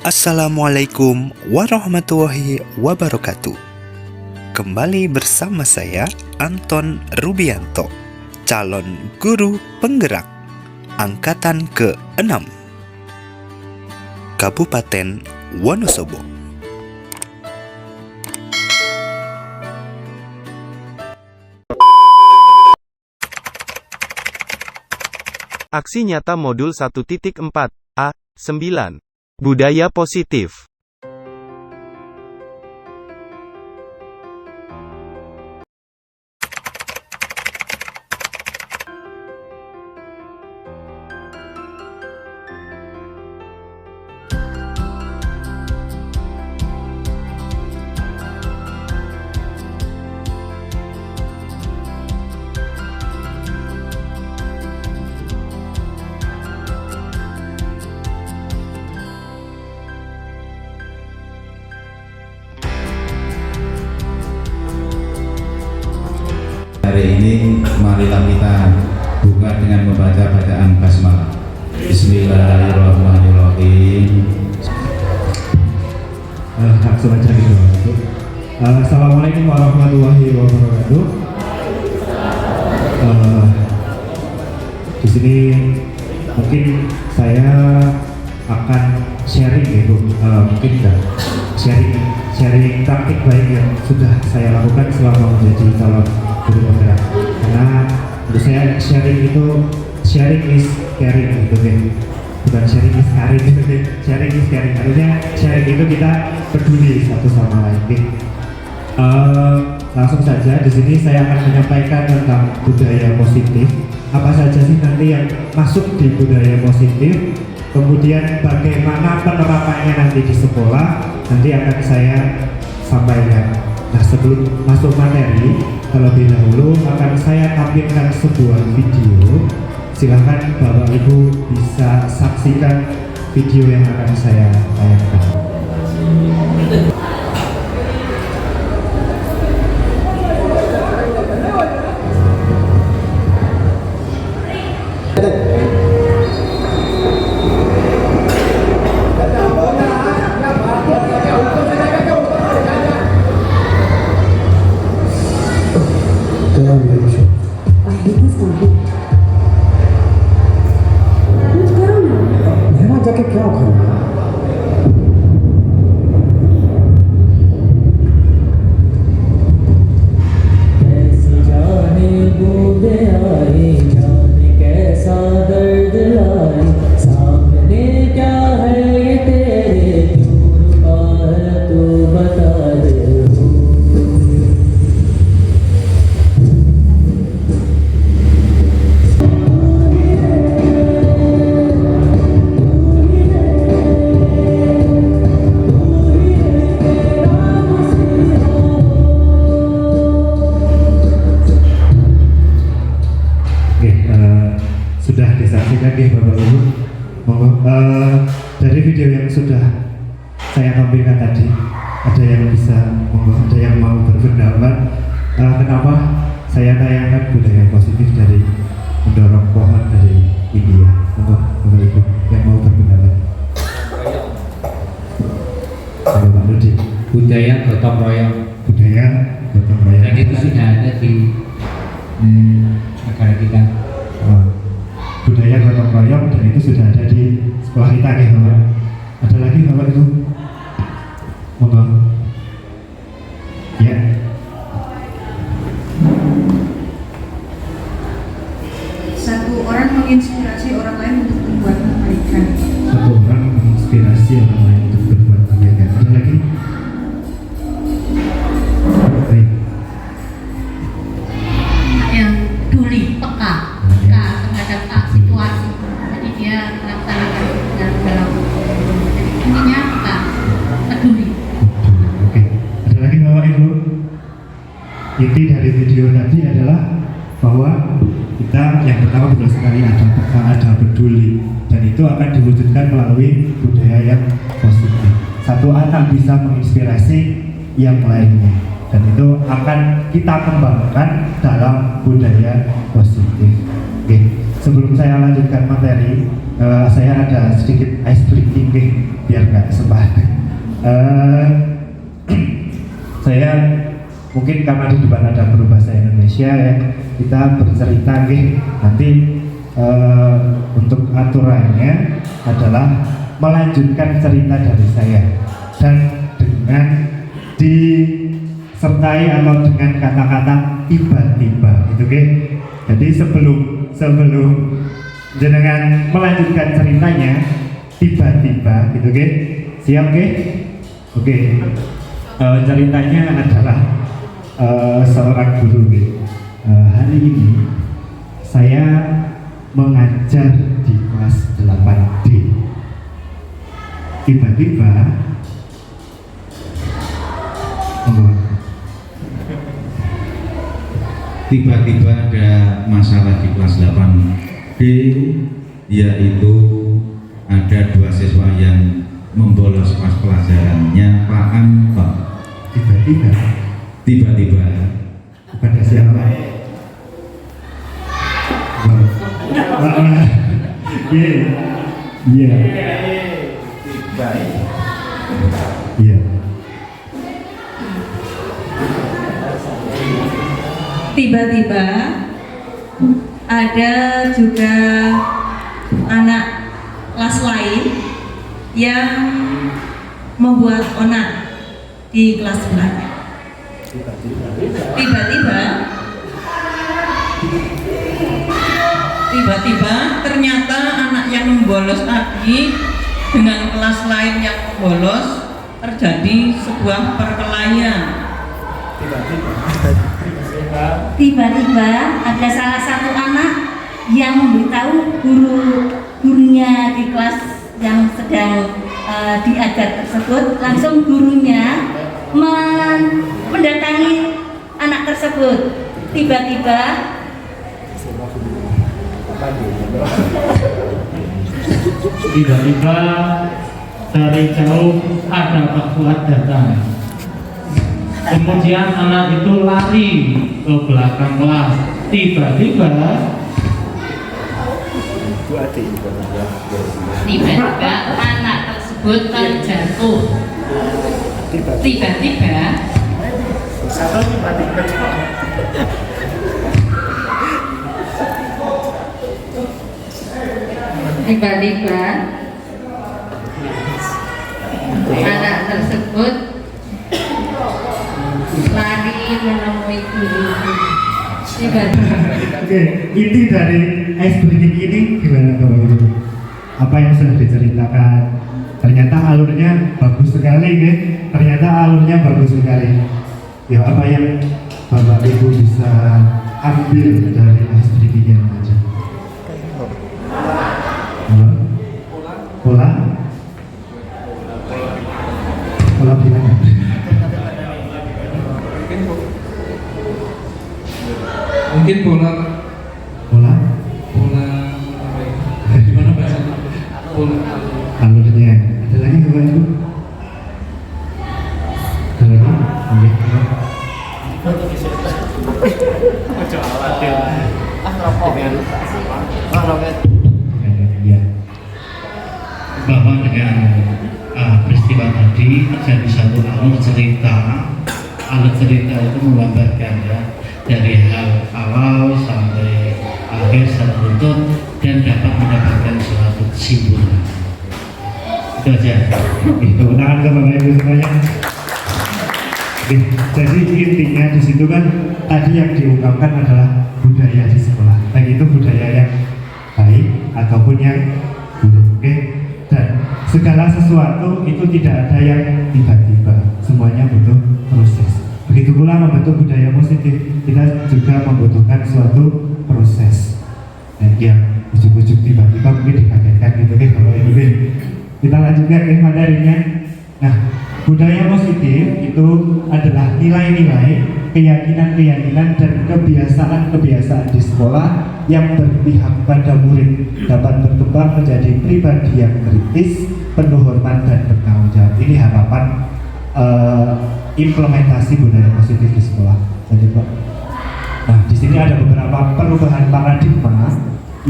Assalamualaikum warahmatullahi wabarakatuh. Kembali bersama saya Anton Rubianto, calon guru penggerak angkatan ke-6 Kabupaten Wonosobo. Aksi nyata modul 1.4 A9 Budaya positif. Hari ini marilah kita buka dengan membaca bacaan basmalah. Bismillahirrahmanirrahim. Langsung aja gitu. Assalamualaikum warahmatullahi wabarakatuh. Di sini mungkin saya akan sharing gitu, mungkin sharing praktik baik yang sudah saya lakukan selama menjadi calon guru penggerak. Karena menurut saya sharing is caring gitu kan, bukan sharing is caring gitu kan. Sharing is caring, artinya sharing itu kita peduli satu sama lain gitu. Langsung saja di sini saya akan menyampaikan tentang budaya positif. Apa saja sih nanti yang masuk di budaya positif, kemudian bagaimana penerapannya nanti di sekolah, nanti akan saya sampaikan. Nah, sebelum masuk materi, terlebih dahulu akan saya tampilkan sebuah video. Silahkan Bapak Ibu bisa saksikan video yang akan saya tayangkan. क्या करना कैसी जाने बूंदे आए जाने कैसा दर्द लाए सामने क्या है ये तेरे क्यों रुका है तू बता दे Sudah disaksikan ya Bapak Ibu. Dari video yang sudah saya tampilkan tadi, ada yang bisa, ada yang mau berpendapat kenapa saya tayangkan budaya positif dari mendorong pohon dari India. Bapak Ibu yang mau berpendapat. Bapak Rudi. Budaya gotong royong. Budaya gotong royong. Dan itu sudah ada di negara kita. Budaya gotong royong dan itu sudah ada di sekolah kita nih Bapak. Ada lagi Bapak Ibu? Monggo. Ya. Satu orang menginspirasi orang lain untuk berbuat kebaikan. Satu orang menginspirasi orang lain untuk berbuat kebaikan. Ada lagi? Baik. Yang peduli, peka terhadap situasi. Jadi dia melaksanakan dalam jadi intinya peka, peduli. Oke. Ada lagi Bapak Ibu? Inti dari video tadi adalah bahwa kita yang pertama betul sekali ada peka, ada peduli, dan itu akan diwujudkan melalui budaya yang positif. Satu akan bisa menginspirasi yang lainnya, dan itu akan kita kembangkan dalam budaya positif. Oke. sebelum saya lanjutkan materi, saya ada sedikit ice breaking nih, biar nggak kesempatan. Saya mungkin karena di depan ada guru bahasa Indonesia ya, kita bercerita nih. Nanti untuk aturannya adalah melanjutkan cerita dari saya dan dengan disertai atau dengan kata-kata tiba-tiba, gitu kan? Jadi sebelum jenengan melanjutkan ceritanya tiba-tiba, gitu kan? Siap ke? Oke. Ceritanya adalah seorang guru. Hari ini saya mengajar di kelas 8D. Tiba-tiba ada masalah di kelas 8D, yaitu ada 2 siswa yang membolos pas pelajarannya. Paham Pak? Tiba-tiba kepada siapa? Iya. Tiba-tiba ada juga anak kelas lain yang membuat onar di kelas sebelahnya. Tiba-tiba ternyata anak yang membolos tadi dengan kelas lain yang membolos, terjadi sebuah perkelahian. Tiba-tiba ada salah satu anak yang memberitahu gurunya di kelas yang sedang diajar tersebut. Langsung gurunya mendatangi anak tersebut. Tiba-tiba dari jauh ada Pak Fuad datang. Kemudian anak itu lari ke belakang kelas. Tiba-tiba anak tersebut terjatuh. Tiba-tiba anak tersebut lari menemui guru. Oke, inti dari ice breaking ini gimana Bapak Ibu? Apa yang sudah diceritakan? Ternyata alurnya bagus sekali, ya. Ternyata alurnya bagus sekali. Ya, apa yang Bapak Ibu bisa ambil dari ice breaking yang aja? Pola bilang. mungkin pola gimana bahasanya? Alurnya ada lagi Bapak Ibu? Ada lagi? Iya. Bahwa dengan peristiwa tadi terjadi satu alur cerita. Alur cerita itu menggambarkan ya, dari hal awal sampai akhir secara runtut dan dapat mendapatkan suatu kesimpulan. Itu aja. Tepuk tangan ke Bapak Ibu semuanya. Jadi intinya di situ kan tadi yang diungkapkan adalah budaya di sekolah, baik itu budaya yang baik ataupun yang buruk. Oke? Dan segala sesuatu itu tidak ada yang tiba-tiba, semuanya butuh proses. Begitu pula membentuk budaya positif, kita juga membutuhkan suatu proses. Dan yang ujuk-ujuk tiba-tiba mungkin dikagetkan gitu kan Bapak Ibu. Kita lanjutkan ke materinya. Nah, budaya positif itu adalah nilai-nilai, keyakinan-keyakinan dan kebiasaan-kebiasaan di sekolah yang berpihak pada murid dapat berkembang menjadi pribadi yang kritis, penuh hormat dan bertanggung jawab. Ini harapan implementasi budaya positif di sekolah. Jadi Pak, nah di sini ada beberapa perubahan paradigma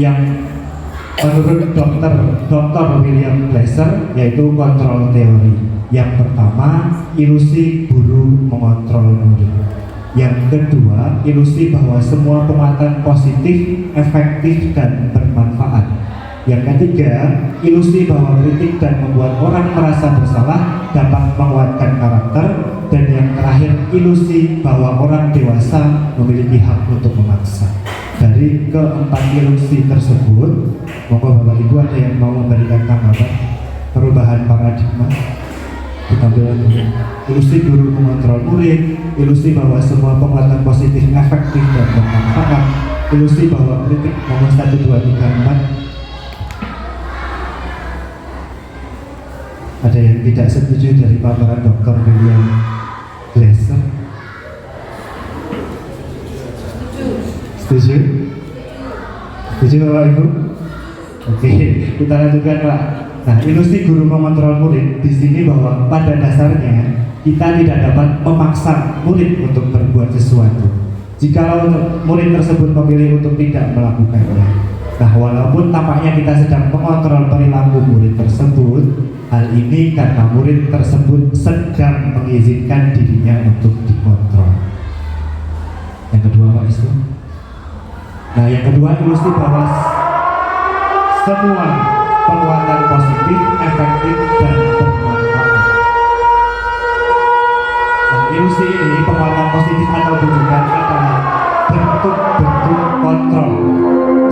yang menurut Dr. William Glasser yaitu kontrol teori. Yang pertama, ilusi guru mengontrol murid. Yang kedua, ilusi bahwa semua penguatan positif, efektif, dan bermanfaat. Yang ketiga, ilusi bahwa kritik dan membuat orang merasa bersalah dapat menguatkan karakter. Dan yang terakhir, ilusi bahwa orang dewasa memiliki hak untuk memaksa. Dari keempat ilusi tersebut, monggo Bapak Ibu ada yang mau memberikan tanggapan perubahan paradigma? Kita lihat dulu. Ilusi guru mengontrol murid, ilusi bahwa semua penguatan positif efektif dan bermanfaat, ilusi bahwa kritik nomor 1, 2, 3, 4. Ada yang tidak setuju dari paparan Dr. William Glasser? Setuju? Setuju Bapak Ibu? Oke, kita lanjutkan Pak. Nah, ilusi guru mengontrol murid di sini bahwa pada dasarnya kita tidak dapat memaksa murid untuk berbuat sesuatu. Jika murid tersebut memilih untuk tidak melakukannya. Nah, walaupun tampaknya kita sedang mengontrol perilaku murid tersebut, hal ini karena murid tersebut sedang mengizinkan dirinya untuk dikontrol. Yang kedua Pak Isu. Nah, yang kedua ilusi bahwa semua penguatan positif, efektif, dan bermanfaat. Nah, ilusi ini penguatan positif atau bujukan adalah bentuk-bentuk kontrol.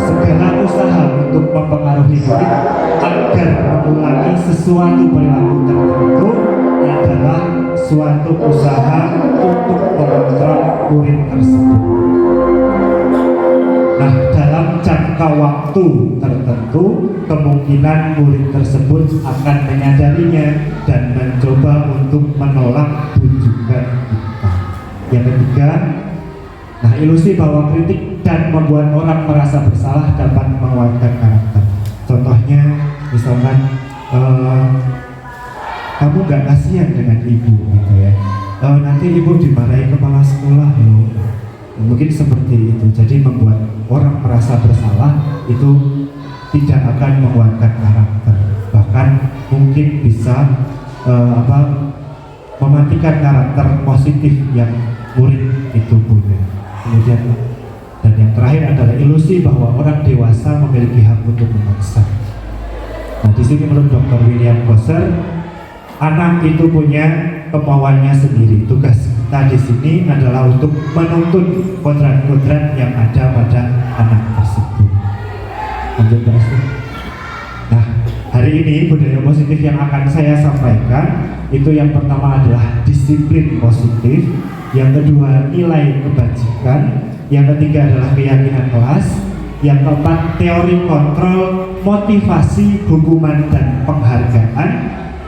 Segala usaha untuk mempengaruhi murid agar mengulangi sesuatu perilaku tertentu adalah suatu usaha untuk mengontrol murid tersebut. Nah, dalam jangka waktu tertentu, kemungkinan murid tersebut akan menyadarinya dan mencoba untuk menolak bujukan kita. Yang ketiga, nah ilusi bahwa kritik dan membuat orang merasa bersalah dapat menguatkan karakter. Contohnya, misalkan kamu gak kasihan dengan ibu, gitu ya. Nanti ibu dimarahi kepala sekolah loh. Mungkin seperti itu. Jadi membuat orang merasa bersalah itu tidak akan menguatkan karakter, bahkan mungkin bisa mematikan karakter positif yang murid itu punya. Kemudian dan yang terakhir adalah ilusi bahwa orang dewasa memiliki hak untuk memaksa. Nah, di sini menurut Dr. William Glasser, anak itu punya kemauannya sendiri. Tugas kita di sini adalah untuk menuntun kodrat-kodrat yang ada pada anak tersebut. Lanjut Pak Astu. Nah, hari ini budaya positif yang akan saya sampaikan itu yang pertama adalah disiplin positif, yang kedua nilai kebajikan, yang ketiga adalah keyakinan kelas, yang keempat teori kontrol, motivasi, hukuman, dan penghargaan,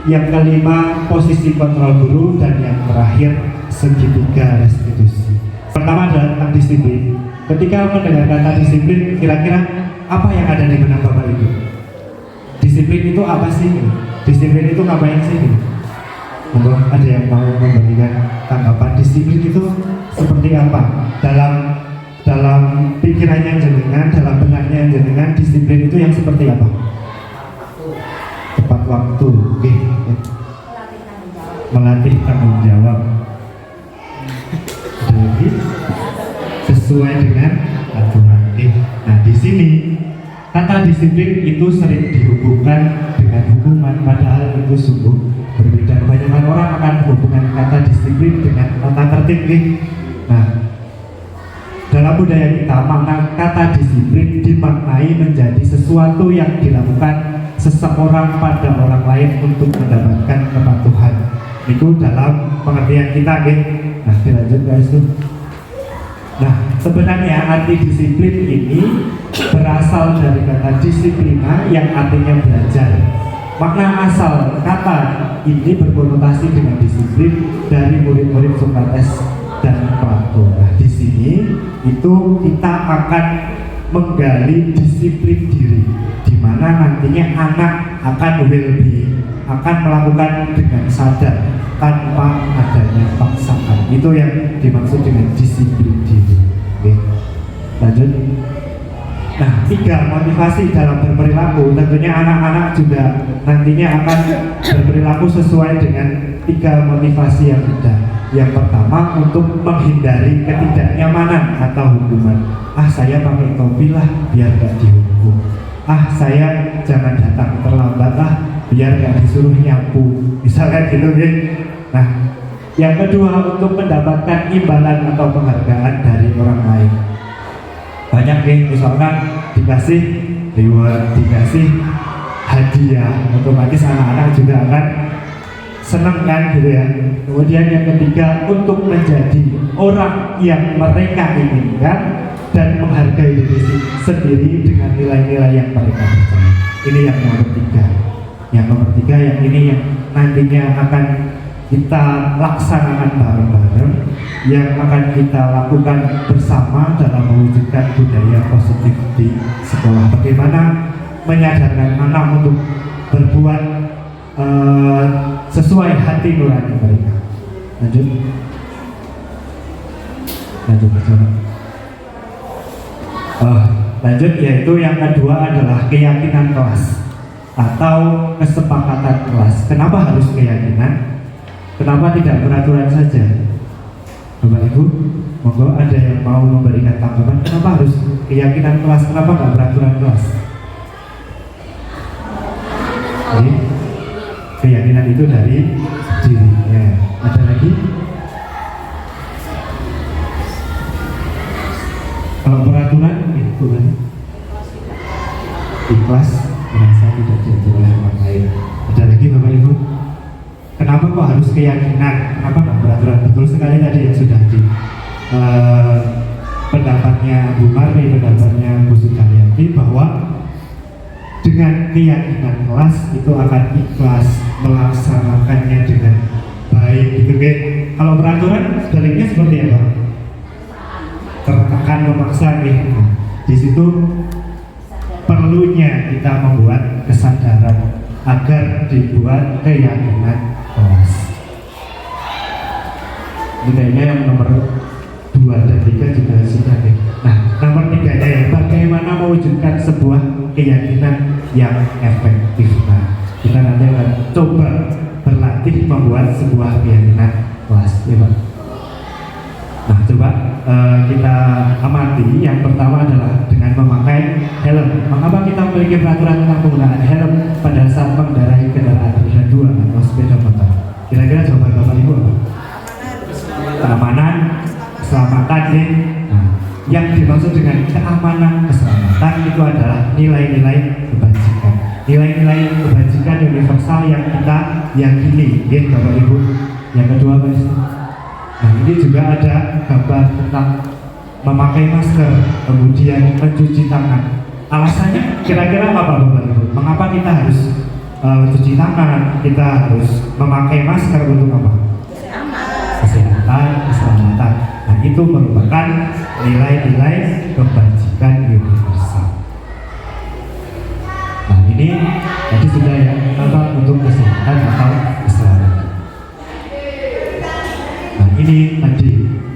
yang kelima posisi kontrol guru, dan yang terakhir segitiga restitusi. Pertama adalah tentang disiplin. Ketika mendengar kata disiplin, kira-kira apa yang ada di benak Bapak Ibu? Disiplin itu apa sih? Disiplin itu ngapain sih? Monggo ada yang mau memberikan tanggapan disiplin itu seperti apa? Dalam pikirannya jenengan, dalam benaknya jenengan, disiplin itu yang seperti apa? Tepat waktu, oke. Melatih tanggung jawab. Jadi sesuai dengan aturan. Nah, di sini kata disiplin itu sering dihubungkan dengan hukuman, padahal itu sungguh berbeda. Kebanyakan orang akan menghubungkan kata disiplin dengan tata tertib. Nah, dalam budaya kita, makna kata disiplin dimaknai menjadi sesuatu yang dilakukan seseorang pada orang lain untuk mendapatkan kepatuhan. Itu dalam pengertian kita, Nah, dilanjut guys tuh. Nah, sebenarnya arti disiplin ini berasal dari kata disiplina yang artinya belajar. Makna asal kata ini berkonotasi dengan disiplin dari murid-murid Sokrates dan Plato. Nah, di sini itu kita akan menggali disiplin diri, di mana nantinya anak akan well-being, akan melakukan dengan sadar tanpa adanya paksaan. Itu yang dimaksud dengan disiplin diri. Oke, lanjut. Nah, 3 motivasi dalam berperilaku. Tentunya anak-anak juga nantinya akan berperilaku sesuai dengan 3 motivasi yang ada. Yang pertama, untuk menghindari ketidaknyamanan atau hukuman. Saya pakai topi lah biar gak dihukum. Saya jangan datang terlambat lah biar gak disuruh nyapu. Misalnya gitu ya. Nah, yang kedua, untuk mendapatkan imbalan atau penghargaan dari orang lain. Banyak nih, misalkan dikasih reward, dikasih hadiah, otomatis anak-anak juga akan senang kan gitu ya. Kemudian yang ketiga, untuk menjadi orang yang mereka inginkan dan menghargai diri sendiri dengan nilai-nilai yang mereka percaya. Ini yang nomor 3. Yang nomor 3 yang ini yang nantinya akan kita laksanakan bareng-bareng, yang akan kita lakukan bersama dalam mewujudkan budaya positif di sekolah. Bagaimana menyadarkan anak untuk berbuat sesuai hati nurani mereka. Lanjut lanjut, yaitu yang kedua adalah keyakinan kelas atau kesepakatan kelas. Kenapa harus keyakinan? Kenapa tidak peraturan saja? Bapak Ibu, monggo ada yang mau memberikan tanggapan. Kenapa harus keyakinan kelas? Kenapa nggak peraturan kelas? Jadi, keyakinan itu dari dirinya. Ada lagi? Kalau peraturan itu kan di kelas merasa tidak diatur oleh orang lain. Ada lagi Bapak Ibu? Kenapa kok harus keyakinan? Kenapa nggak peraturan? Betul sekali tadi yang sudah di pendapatnya Bu Marni, pendapatnya Bu Sukaryati, bahwa dengan keyakinan kelas itu akan ikhlas melaksanakannya dengan baik gitu kan. Kalau peraturan sebaliknya seperti apa? Tertekan, memaksa nih. Di situ perlunya kita membuat kesadaran agar dibuat keyakinan kelas. Ini kayaknya yang nomor 2 dan 3 juga sudah deh. Nah, nomor 3-nya ya, bagaimana mewujudkan sebuah keyakinan yang efektif. Nah, kita nanti akan coba berlatih membuat sebuah keyakinan kelas, ya Pak. Nah, coba kita amati. Yang pertama adalah dengan memakai helm. Mengapa kita memiliki peraturan tentang penggunaan helm pada saat mengendarai kendaraan roda 2 atau sepeda motor? Kira-kira jawaban Bapak Ibu apa? Keamanan, keselamatan ya. Nah, yang dimaksud dengan keamanan, keselamatan itu adalah nilai-nilai kebajikan. Nilai-nilai kebajikan universal yang kita yakini, ya Bapak Ibu. Yang kedua, Mas. Nah, ini juga ada gambar tentang memakai masker, kemudian mencuci tangan. Alasannya kira-kira apa Bapak Ibu? Mengapa kita harus cuci tangan? Kita harus memakai masker untuk apa? Kesehatan, keselamatan. Nah, itu merupakan nilai-nilai kebajikan universal. Nah, ini tadi sudah ya, apa untuk kesehatan atau keselamatan. Nah, ini tadi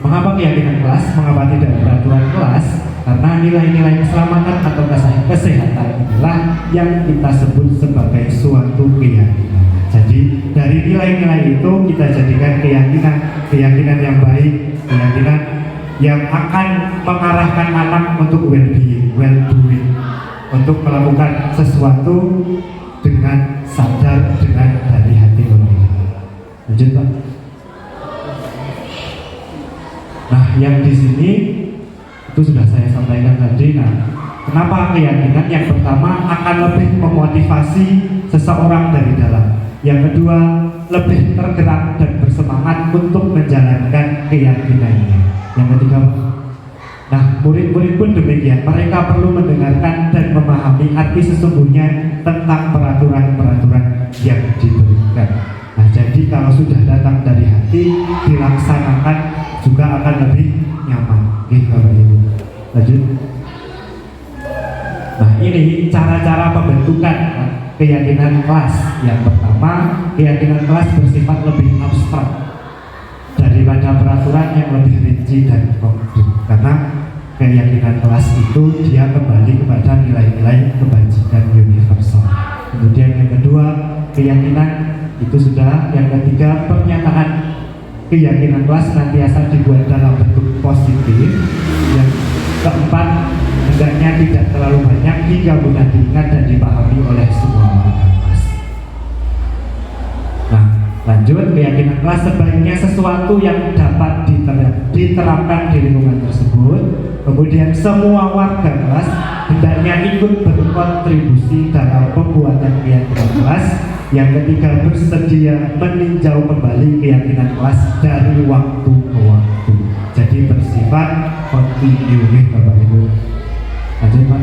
mengapa keyakinan kelas, mengapa tidak peraturan kelas? Karena nilai-nilai keselamatan atau kesehatan inilah yang kita sebut sebagai suatu keyakinan. Jadi dari nilai-nilai itu kita jadikan keyakinan yang baik, keyakinan yang akan mengarahkan anak untuk well-being, well-doing, untuk melakukan sesuatu dengan sadar, dengan dari hati nurani. Lanjut Pak. Nah, yang di sini itu sudah saya sampaikan tadi. Nah, kenapa keyakinan? Yang pertama akan lebih memotivasi seseorang dari dalam. Yang kedua, lebih tergerak dan bersemangat untuk menjalankan keyakinannya. Yang ketiga, nah murid-murid pun demikian. Mereka perlu mendengarkan dan memahami arti sesungguhnya tentang peraturan-peraturan yang diberikan. Nah, jadi kalau sudah datang dari hati, dilaksanakan juga akan lebih nyaman. Oke, Bapak Ibu. Lanjut. Nah, ini cara-cara pembentukan keyakinan kelas. Yang pertama, keyakinan kelas bersifat lebih abstrak daripada peraturan yang lebih rinci dan konkret. Karena keyakinan kelas itu dia kembali kepada nilai-nilai kebajikan universal. Kemudian yang kedua, keyakinan itu sudah. Yang ketiga, pernyataan keyakinan kelas senantiasa dibuat dalam bentuk positif. Yang keempat, hendaknya tidak terlalu banyak hingga mudah diingat dan dipahami oleh semua warga kelas. Nah, lanjut, keyakinan kelas sebaiknya sesuatu yang dapat diterapkan di lingkungan tersebut. Kemudian semua warga kelas hendaknya ikut berkontribusi dalam pembuatan keyakinan kelas. Yang ketiga, bersedia meninjau kembali keyakinan kelas dari waktu ke waktu. Jadi bersifat kontinu, Bapak Ibu. Lanjut, Pak.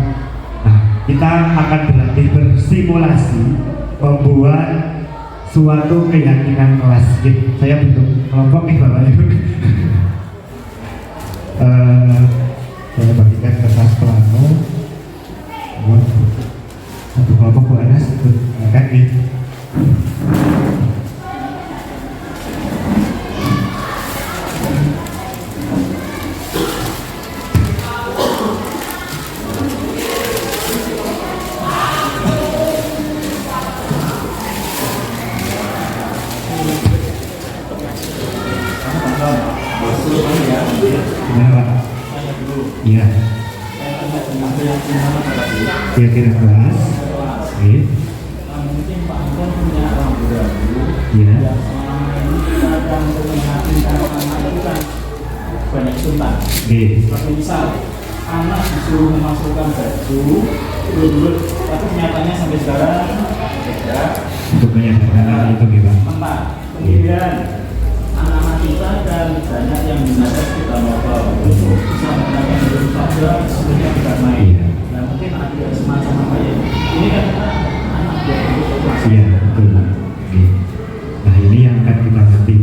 Nah, kita akan berlatih bersimulasi membuat suatu keyakinan kelas. Saya bentuk kelompok nih, Bapak Ibu. Saya bagikan kertas plano. Satu kelompok Bu Anas kan nih. Iya. Keyakinan kelas. Iya. Iya. Banyak tuntas. Seperti misal anak disuruh memasukkan baju dulu, tapi kenyataannya sampai sekarang tidak. Untuk menyadarkan anak itu gimana? Empat. Kemudian anak-anak kita dan banyak yang mendadak kita motor bisa menggunakan dulu saja sebenarnya tidak main. Nah mungkin ada semacam apa ya? Ini kan anak dia itu kelas. Iya betul. Nah ini yang akan kita nanti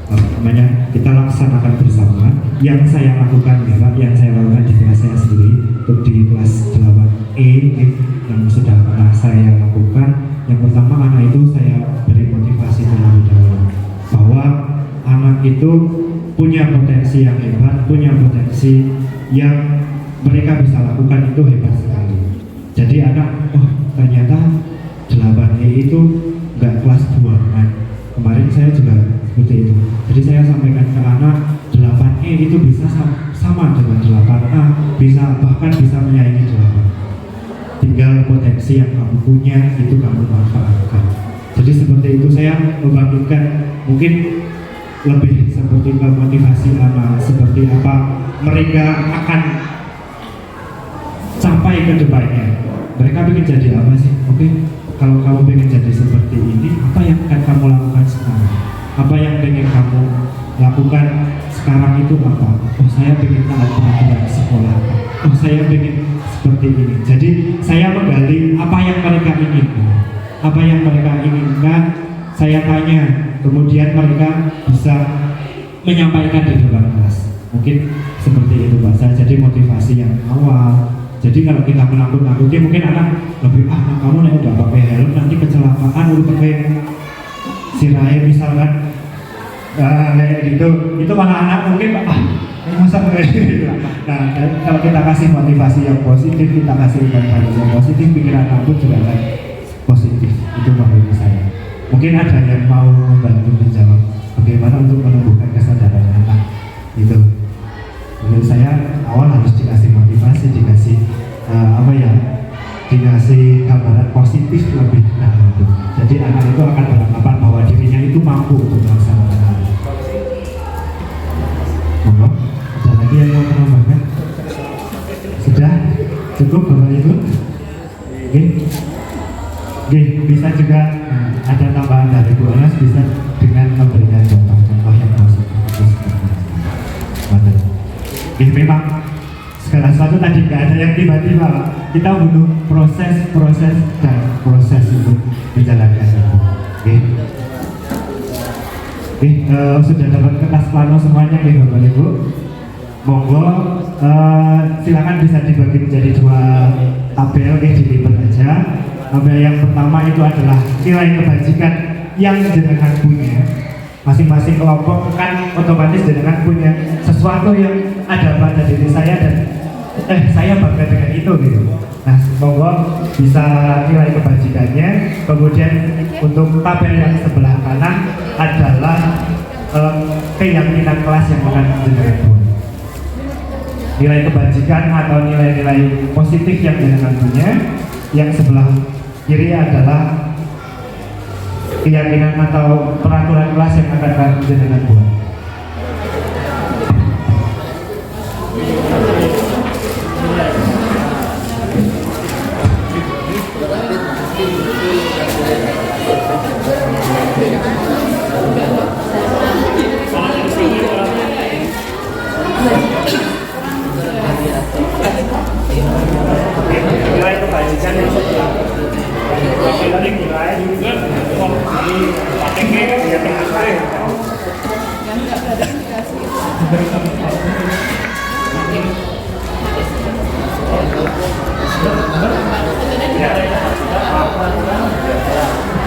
namanya kita laksanakan bersama. Yang saya lakukan ya Pak, yang saya lakukan di kelas saya sendiri untuk di kelas 8E yang sudah pernah saya lakukan. Yang pertama, anak itu saya beri motivasi terlebih dahulu bahwa anak itu punya potensi yang hebat, punya potensi yang mereka bisa lakukan itu hebat sekali. Jadi anak, oh ternyata 8E itu enggak kelas 2 kan. Kemarin saya juga seperti itu. Jadi saya sampaikan ke anak 8E itu bisa sama dengan 8A, bisa bahkan bisa menyaingi 8. Tinggal potensi yang kamu punya itu kamu manfaatkan. Jadi seperti itu saya membangkitkan mungkin lebih seperti memotivasi anak seperti apa mereka akan capai ke depannya. Mereka ingin jadi apa sih? Oke, kalau kamu ingin jadi seperti ini, apa yang akan kamu lakukan sekarang? Apa yang ingin kamu lakukan sekarang itu apa? Oh saya ingin taat peraturan sekolah. Oh saya ingin seperti ini. Jadi saya menggali apa yang mereka inginkan. Apa yang mereka inginkan, saya tanya. Kemudian mereka bisa menyampaikan di depan kelas. Mungkin seperti itu Pak. Saya jadi motivasi yang awal. Jadi kalau kita menakut-nakuti mungkin anak lebih kamu nih udah pakai helm nanti kecelakaan, udah pakai sirai misalkan kayak gitu. Itu malah anak mungkin masa kayak gitu. Nah kalau kita kasih motivasi yang positif, kita kasih motivasi yang positif, pikiran anak pun juga akan positif. Itu menurut saya. Mungkin ada yang mau membantu menjawab bagaimana untuk menumbuhkan kesadaran anak itu. Menurut saya awal harus dikasih motivasi, dikasih dikasih gambaran positif lebih dahulu. Jadi anak itu akan beranggapan bahwa dirinya itu mampu untuk melaksanakan hal itu. Monggo, ada lagi yang mau menambahkan? Sudah cukup Bapak Ibu? Oke, bisa juga ada tambahan dari Bu Anas bisa dengan memberikan contoh-contoh yang positif. Memang segala sesuatu tadi nggak ada yang tiba-tiba. Kita butuh proses untuk menjalankan itu. Sudah dapat kertas plano semuanya nih Bapak Ibu. Monggo silakan bisa dibagi menjadi 2 tabel, dilipat aja. Tabel yang pertama itu adalah nilai kebajikan yang jenengan punya. Masing-masing kelompok kan otomatis jenengan punya sesuatu yang ada pada diri saya dan saya bangga dengan itu gitu. Nah, semoga bisa nilai kebajikannya. Kemudian untuk tabel yang sebelah kanan adalah keyakinan kelas yang akan jenengan buat. Nilai kebajikan atau nilai-nilai positif yang jenengan punya. Yang sebelah kiri adalah keyakinan atau peraturan kelas yang akan jenengan buat. Nilai kebajikan yang sebelah nilai juga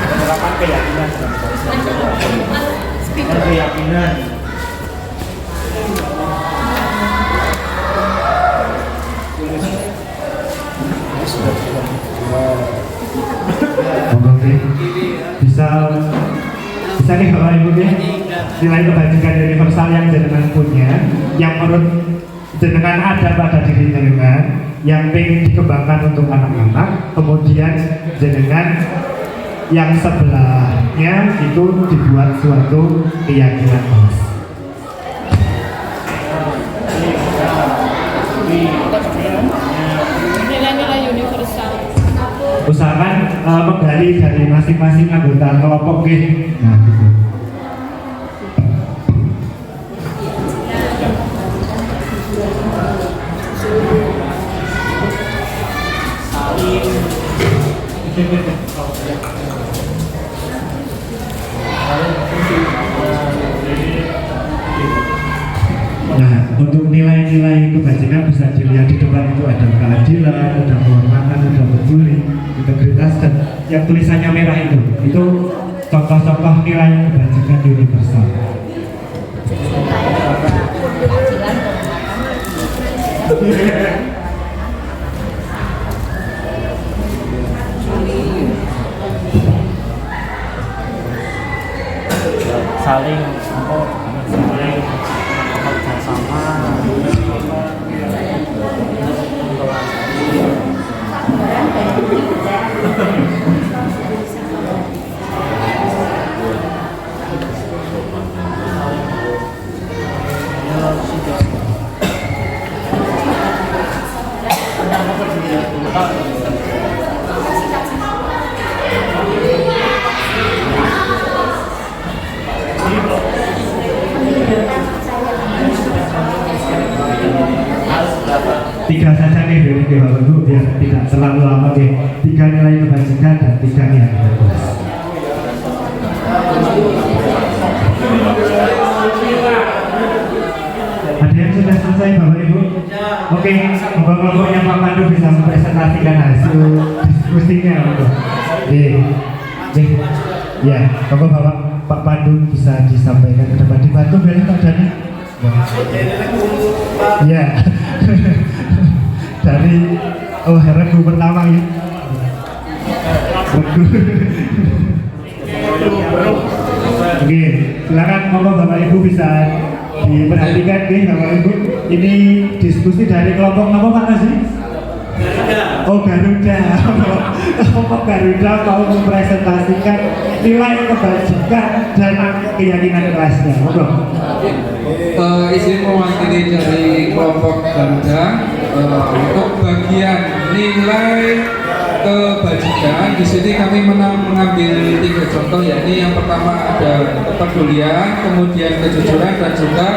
penerapan keyakinan. Oke, bisa nih Bapak Ibu nih nilai kebajikan universal yang jenengan punya, yang menurut jenengan ada pada diri jenengan, yang pengen dikembangkan untuk anak-anak, kemudian jenengan yang sebelahnya itu dibuat suatu keyakinan kelas. Nilai-nilai universal. Usahakan menggali dari masing-masing anggota kelompok gitu. Nah, gitu. Nah, untuk nilai-nilai kebajikan bisa dilihat di depan itu ada keadilan, ada kehormatan, ada peduli, integritas, dan yang tulisannya merah itu contoh-contoh nilai kebajikan universal. saling kerjasama. Tiga saja nih dari Bapak Ibu biar tidak terlalu lama nih. 3 nilai kebajikan dan 3 nilai kelas. Ada yang sudah selesai Bapak Ibu? Oke, kelompok-kelompoknya Pak Pandu bisa mempresentasikan hasil diskusinya. Ya, kalau Pak Pandu bisa disampaikan ke depan, dibantu biar Pak Dani. Ya. Dari regu pertama ya. Oke, silakan monggo Bapak Ibu bisa diperhatikan nih Bapak Ibu. Ini diskusi dari kelompok apa Pak sih? Oh Garuda. Kelompok Garuda mau mempresentasikan nilai kebajikan dan keyakinan kelasnya. Monggo. Izin mewakili dari kelompok Garuda untuk bagian nilai kebajikan. Di sini kami mengambil 3 contoh, yakni yang pertama ada kepedulian, kemudian kejujuran dan juga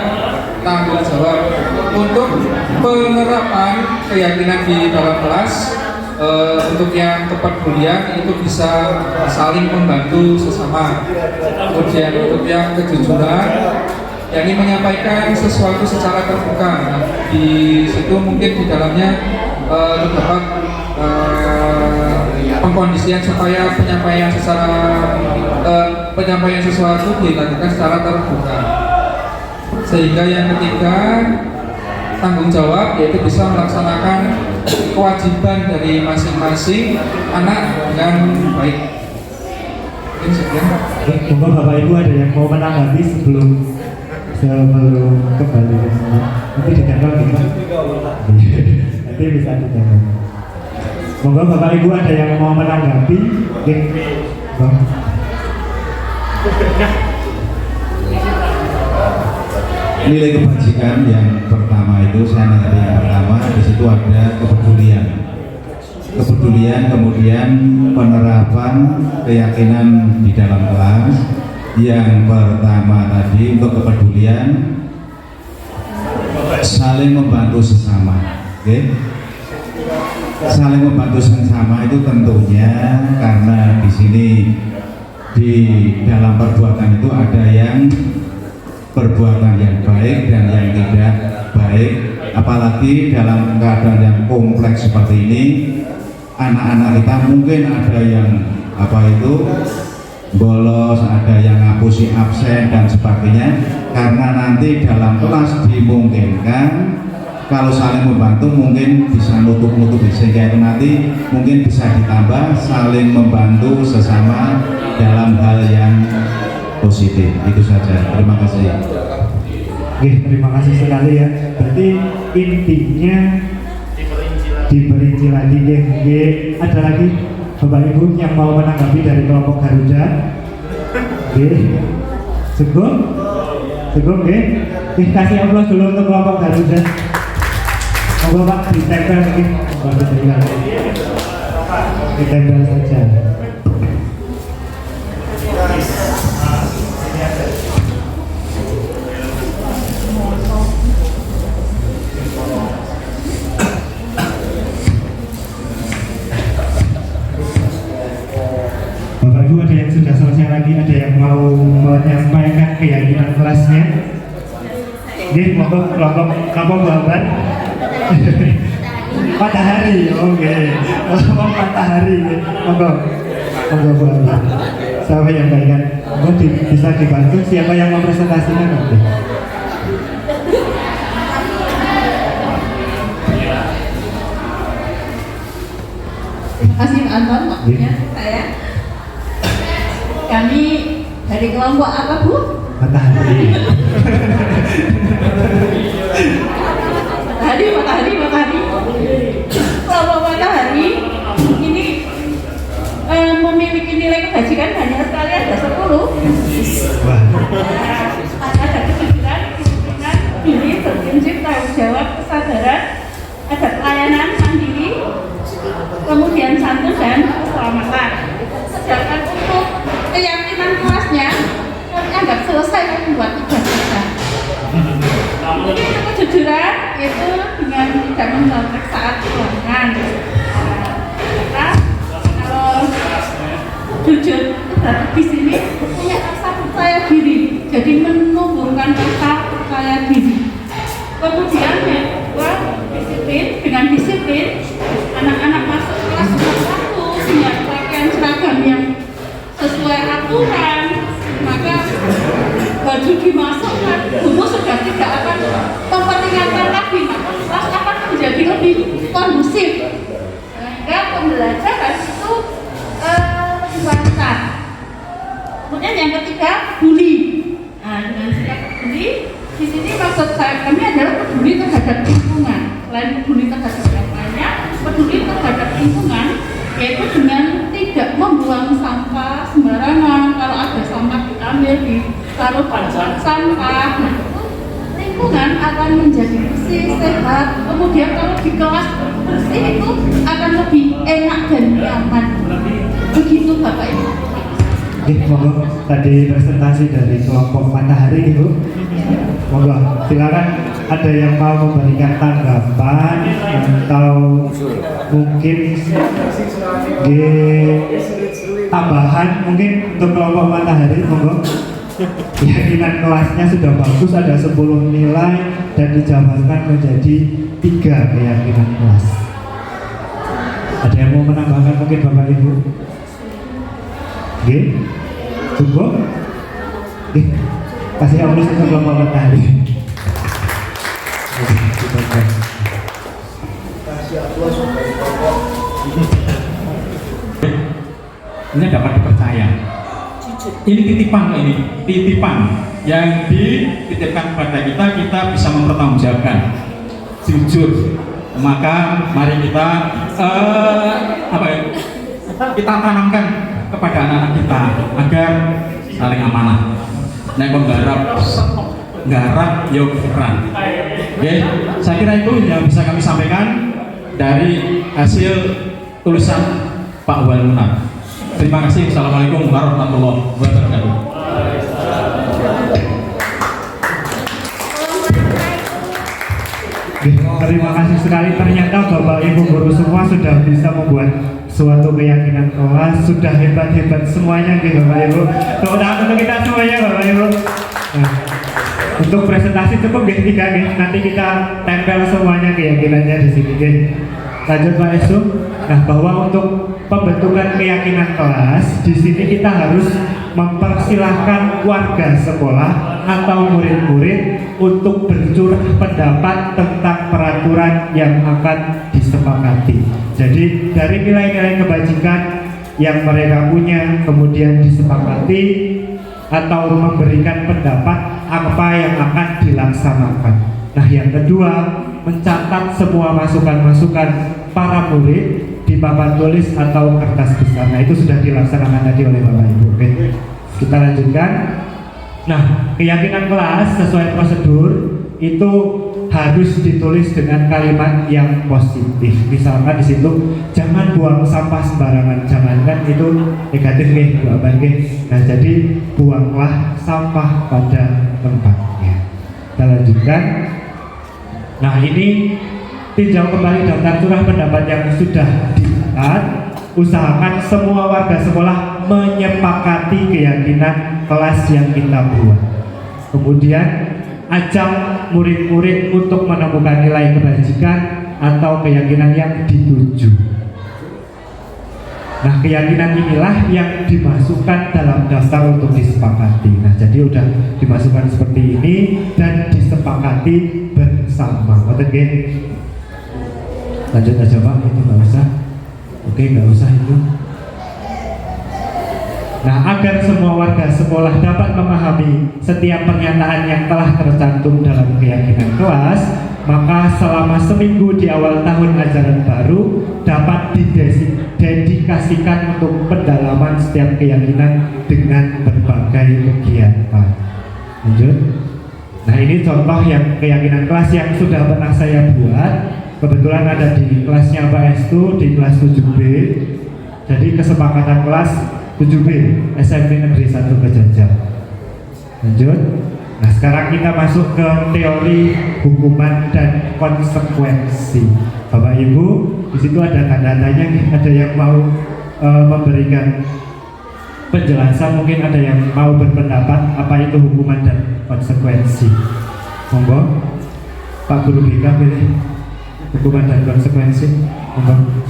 tanggung jawab. Untuk penerapan keyakinan di dalam kelas, untuk yang kepedulian itu bisa saling membantu sesama. Kemudian untuk yang kejujuran, yakni menyampaikan sesuatu secara terbuka. Nah, di situ mungkin di dalamnya terdapat pengkondisian supaya penyampaian sesuatu dilakukan secara terbuka. Sehingga yang ketiga tanggung jawab, yaitu bisa melaksanakan kewajiban dari masing-masing anak dengan baik. Ini sekian. Monggo Bapak Ibu ada yang mau menanggapi sebelum kembali ke sini. Nanti ditempel gitu. Nanti bisa ditempel. Monggo Bapak Ibu ada yang mau menanggapi. Bang. Nilai kebajikan yang pertama itu saya nanti yang pertama di situ ada kepedulian, kemudian penerapan keyakinan di dalam kelas. Yang pertama tadi untuk kepedulian, saling membantu sesama, saling membantu sesama itu tentunya karena di sini di dalam perbuatan itu ada yang perbuatan yang baik dan yang tidak baik, apalagi dalam keadaan yang kompleks seperti ini. Anak-anak kita mungkin ada yang bolos, ada yang ngapusi absen dan sebagainya, karena nanti dalam kelas dimungkinkan kalau saling membantu mungkin bisa nutup-nutupi, sehingga itu nanti mungkin bisa ditambah saling membantu sesama dalam hal yang positif. Itu saja, terima kasih. Terima kasih sekali ya. Berarti intinya diperinci lagi. Ada lagi Bapak Ibu yang mau menanggapi dari kelompok Garuda? Cukup? Kasih aplaus dulu untuk kelompok Garuda. Monggo Pak, ditempel mungkin. Ditempel saja. Bapak Ibu ada yang sudah selesai lagi, ada yang mau menyampaikan keyakinan kelasnya? Monggo kelompok Bapak. Matahari, oke. Kelompok Matahari, monggo Bapak. Siapa yang baikkan? Bisa dibantu siapa yang mempresentasikan nanti? Terima kasih Pak Anton, waktunya saya. Kami dari kelompok apa Bu? Matahari. Matahari. Kelompok Matahari ini memiliki nilai kebajikan banyak sekali, ada 10. Ada kejujuran, kedisiplinan, diri, berprinsip, tanggung jawab, kesadaran, ada pelayanan, mandiri, kemudian santun dan keselamatan. Sedangkan untuk keyakinan kelasnya kami anggap selesai membuat 3 kita. Ini kejujuran itu dengan tidak menolak saat keuangan. Kita kalau jujur berarti di sini punya rasa percaya diri, jadi menumbuhkan rasa percaya diri. Kemudian yang kedua disiplin. Dengan disiplin anak-anak masuk kelas tepat waktu, punya pakaian seragam yang sesuai aturan, maka baju dimasukkan, guru sudah tidak akan memperlihatkan lagi, maka kelas akan menjadi lebih kondusif sehingga pembelajaran itu lancar. Kemudian yang ketiga bully. Dengan sikap peduli di sini maksud kami adalah peduli terhadap lingkungan. Selain peduli terhadap yang lainnya, peduli terhadap lingkungan, yaitu dengan tidak membuang sampah sembarangan. Kalau ada sampah diambil ditaruh pada sampah, nah itu lingkungan akan menjadi bersih, sehat. Kemudian kalau di kelas bersih itu akan lebih enak dan nyaman. Begitu Bapak Ibu. Monggo tadi presentasi dari kelompok Matahari Ibu. Monggo silakan, ada yang mau memberikan tanggapan atau mungkin tambahan mungkin untuk kelompok Matahari. Monggo. Keyakinan kelasnya sudah bagus, ada 10 nilai dan dijabarkan menjadi 3 keyakinan kelas. Ada yang mau menambahkan mungkin Bapak Ibu? Cukup? Kasih aplaus untuk kelompok Matahari. Ini dapat dipercaya. Ini titipan, yang dititipkan kepada kita bisa mempertanggungjawabkan jujur. Maka mari kita kita tanamkan kepada anak-anak kita agar saling amanah. Nek nggarap yo peran. Oke, saya kira itu yang bisa kami sampaikan dari hasil tulisan Pak Waluna. Terima kasih. Assalamualaikum warahmatullahi wabarakatuh. Terima kasih sekali. Ternyata Bapak Ibu guru semua sudah bisa membuat suatu keyakinan kelas, sudah hebat-hebat semuanya gitu Bapak Ibu. Tepuk tangan untuk kita semuanya Bapak Ibu. Nah, untuk presentasi cukup gitu, nanti kita tempel semuanya keyakinannya di sini. Lanjut Pak Esu. Nah, bahwa untuk pembentukan keyakinan kelas di sini kita harus mempersilahkan warga sekolah atau murid-murid untuk bercurah pendapat tentang peraturan yang akan disepakati. Jadi dari nilai-nilai kebajikan yang mereka punya kemudian disepakati atau memberikan pendapat apa yang akan dilaksanakan. Nah, yang kedua, mencatat semua masukan-masukan para murid di papan tulis atau kertas besar. Nah, itu sudah dilaksanakan tadi oleh Bapak Ibu. Oke, kita lanjutkan. Nah, keyakinan kelas sesuai prosedur itu harus ditulis dengan kalimat yang positif. Misalkan di situ jangan buang sampah sembarangan, jangankan itu negatif nih, buang nih. Nah, jadi buanglah sampah pada tempatnya. Kita lanjutkan. Nah, ini tinjau kembali daftar curah pendapat yang sudah dicatat. Usahakan semua warga sekolah menyepakati keyakinan kelas yang kita buat. Kemudian ajak murid-murid untuk menemukan nilai kebajikan atau keyakinan yang dituju. Nah, keyakinan inilah yang dimasukkan dalam daftar untuk disepakati. Nah, jadi udah dimasukkan seperti ini dan disepakati bersama. Oke, lanjut aja Pak, itu nggak usah. Oke, nggak usah itu. Nah, agar semua warga sekolah dapat memahami setiap pernyataan yang telah tercantum dalam keyakinan kelas, maka selama seminggu di awal tahun ajaran baru dapat didedikasikan untuk pendalaman setiap keyakinan dengan berbagai kegiatan. Lanjut. Nah, ini contoh yang keyakinan kelas yang sudah pernah saya buat. Kebetulan ada di kelasnya Pak Estu, di kelas 7B. Jadi kesepakatan kelas 7B SMP Negeri 1 Kejajar. Lanjut. Nah, sekarang kita masuk ke teori hukuman dan konsekuensi. Bapak Ibu, di situ ada tanda tanya, ada yang mau memberikan penjelasan, mungkin ada yang mau berpendapat apa itu hukuman dan konsekuensi. Monggo, Pak Guru BK pilih hukuman dan konsekuensi. Monggo.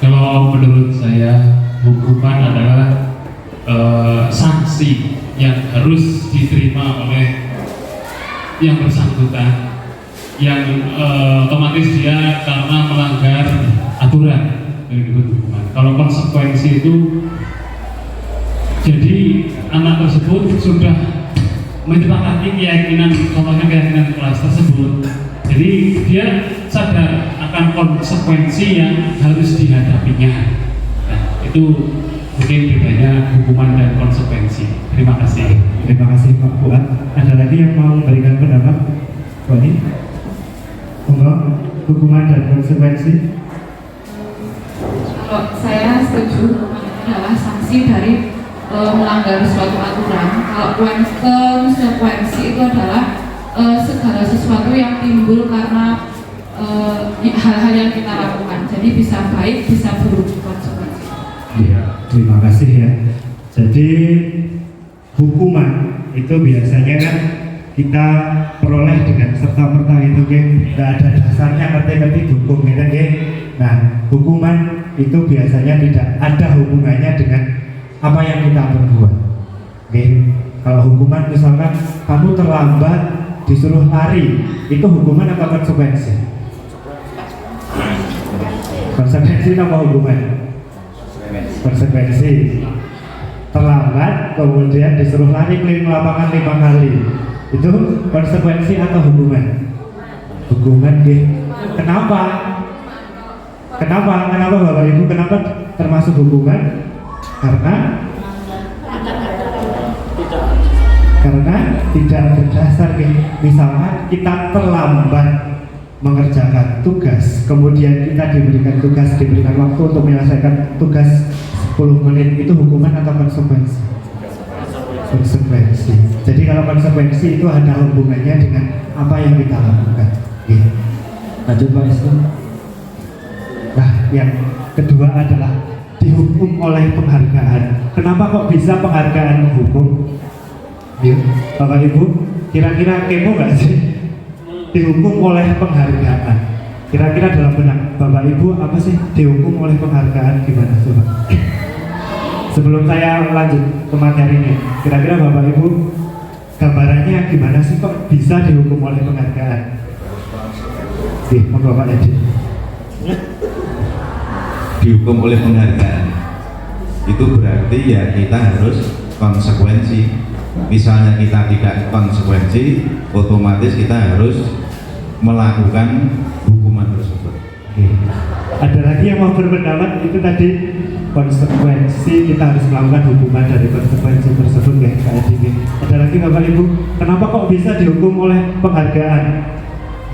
Kalau menurut saya hukuman adalah sanksi yang harus diterima oleh yang bersangkutan, yang otomatis dia karena melanggar aturan dari hukuman. Kalau konsekuensi itu, jadi anak tersebut sudah menyepakati keyakinan, contohnya keyakinan kelas tersebut. Jadi dia sadar akan konsekuensi yang harus dihadapinya. Nah, itu mungkin bedanya hukuman dan konsekuensi. Terima kasih. Terima kasih Pak Fuad. Ada lagi yang mau memberikan pendapat? Boni? Enggak? Hukuman dan konsekuensi? Kalau saya setuju, hukuman adalah sanksi dari melanggar suatu aturan. Kalau konsekuensi itu adalah segala sesuatu yang timbul karena hal-hal yang kita lakukan. Jadi bisa baik, bisa buruk konsekuensi. Ya, terima kasih ya. Jadi hukuman itu biasanya kan kita peroleh dengan serta-merta itu kan, tidak ada dasarnya ngerti-ngerti hukum gitu kan. Nah, hukuman itu biasanya tidak ada hubungannya dengan apa yang kita perbuat. Oke, kalau hukuman misalkan kamu terlambat disuruh lari, itu hukuman atau konsekuensi? Konsekuensi apa hukuman? Konsekuensi. Terlambat kemudian disuruh lari keliling lapangan 5 kali, itu konsekuensi atau hukuman? Hukuman. Kenapa Bapak Ibu, kenapa termasuk hukuman? Karena tidak berdasar. Misalnya kita terlambat mengerjakan tugas, kemudian kita diberikan waktu untuk menyelesaikan tugas 10 menit, itu hukuman atau konsekuensi? Konsekuensi. Jadi kalau konsekuensi itu ada hubungannya dengan apa yang kita lakukan. Lanjut Pak Islam. Nah, yang kedua adalah dihukum oleh penghargaan. Kenapa kok bisa penghargaan menghukum? Bapak Ibu, kira-kira kepo nggak sih? Dihukum oleh penghargaan. Kira-kira dalam benak Bapak Ibu apa sih dihukum oleh penghargaan, gimana coba? Sebelum saya lanjut ke materi ini, kira-kira Bapak Ibu gambarannya gimana sih kok bisa dihukum oleh penghargaan? Bapak Edi. Dihukum oleh penghargaan itu berarti ya kita harus konsekuensi. Misalnya kita tidak konsekuensi, otomatis kita harus melakukan hukuman tersebut. Ada lagi yang mau berpendapat itu tadi konsekuensi, kita harus melakukan hukuman dari konsekuensi tersebut ya Kak Edi. Ada lagi Bapak Ibu, kenapa kok bisa dihukum oleh penghargaan?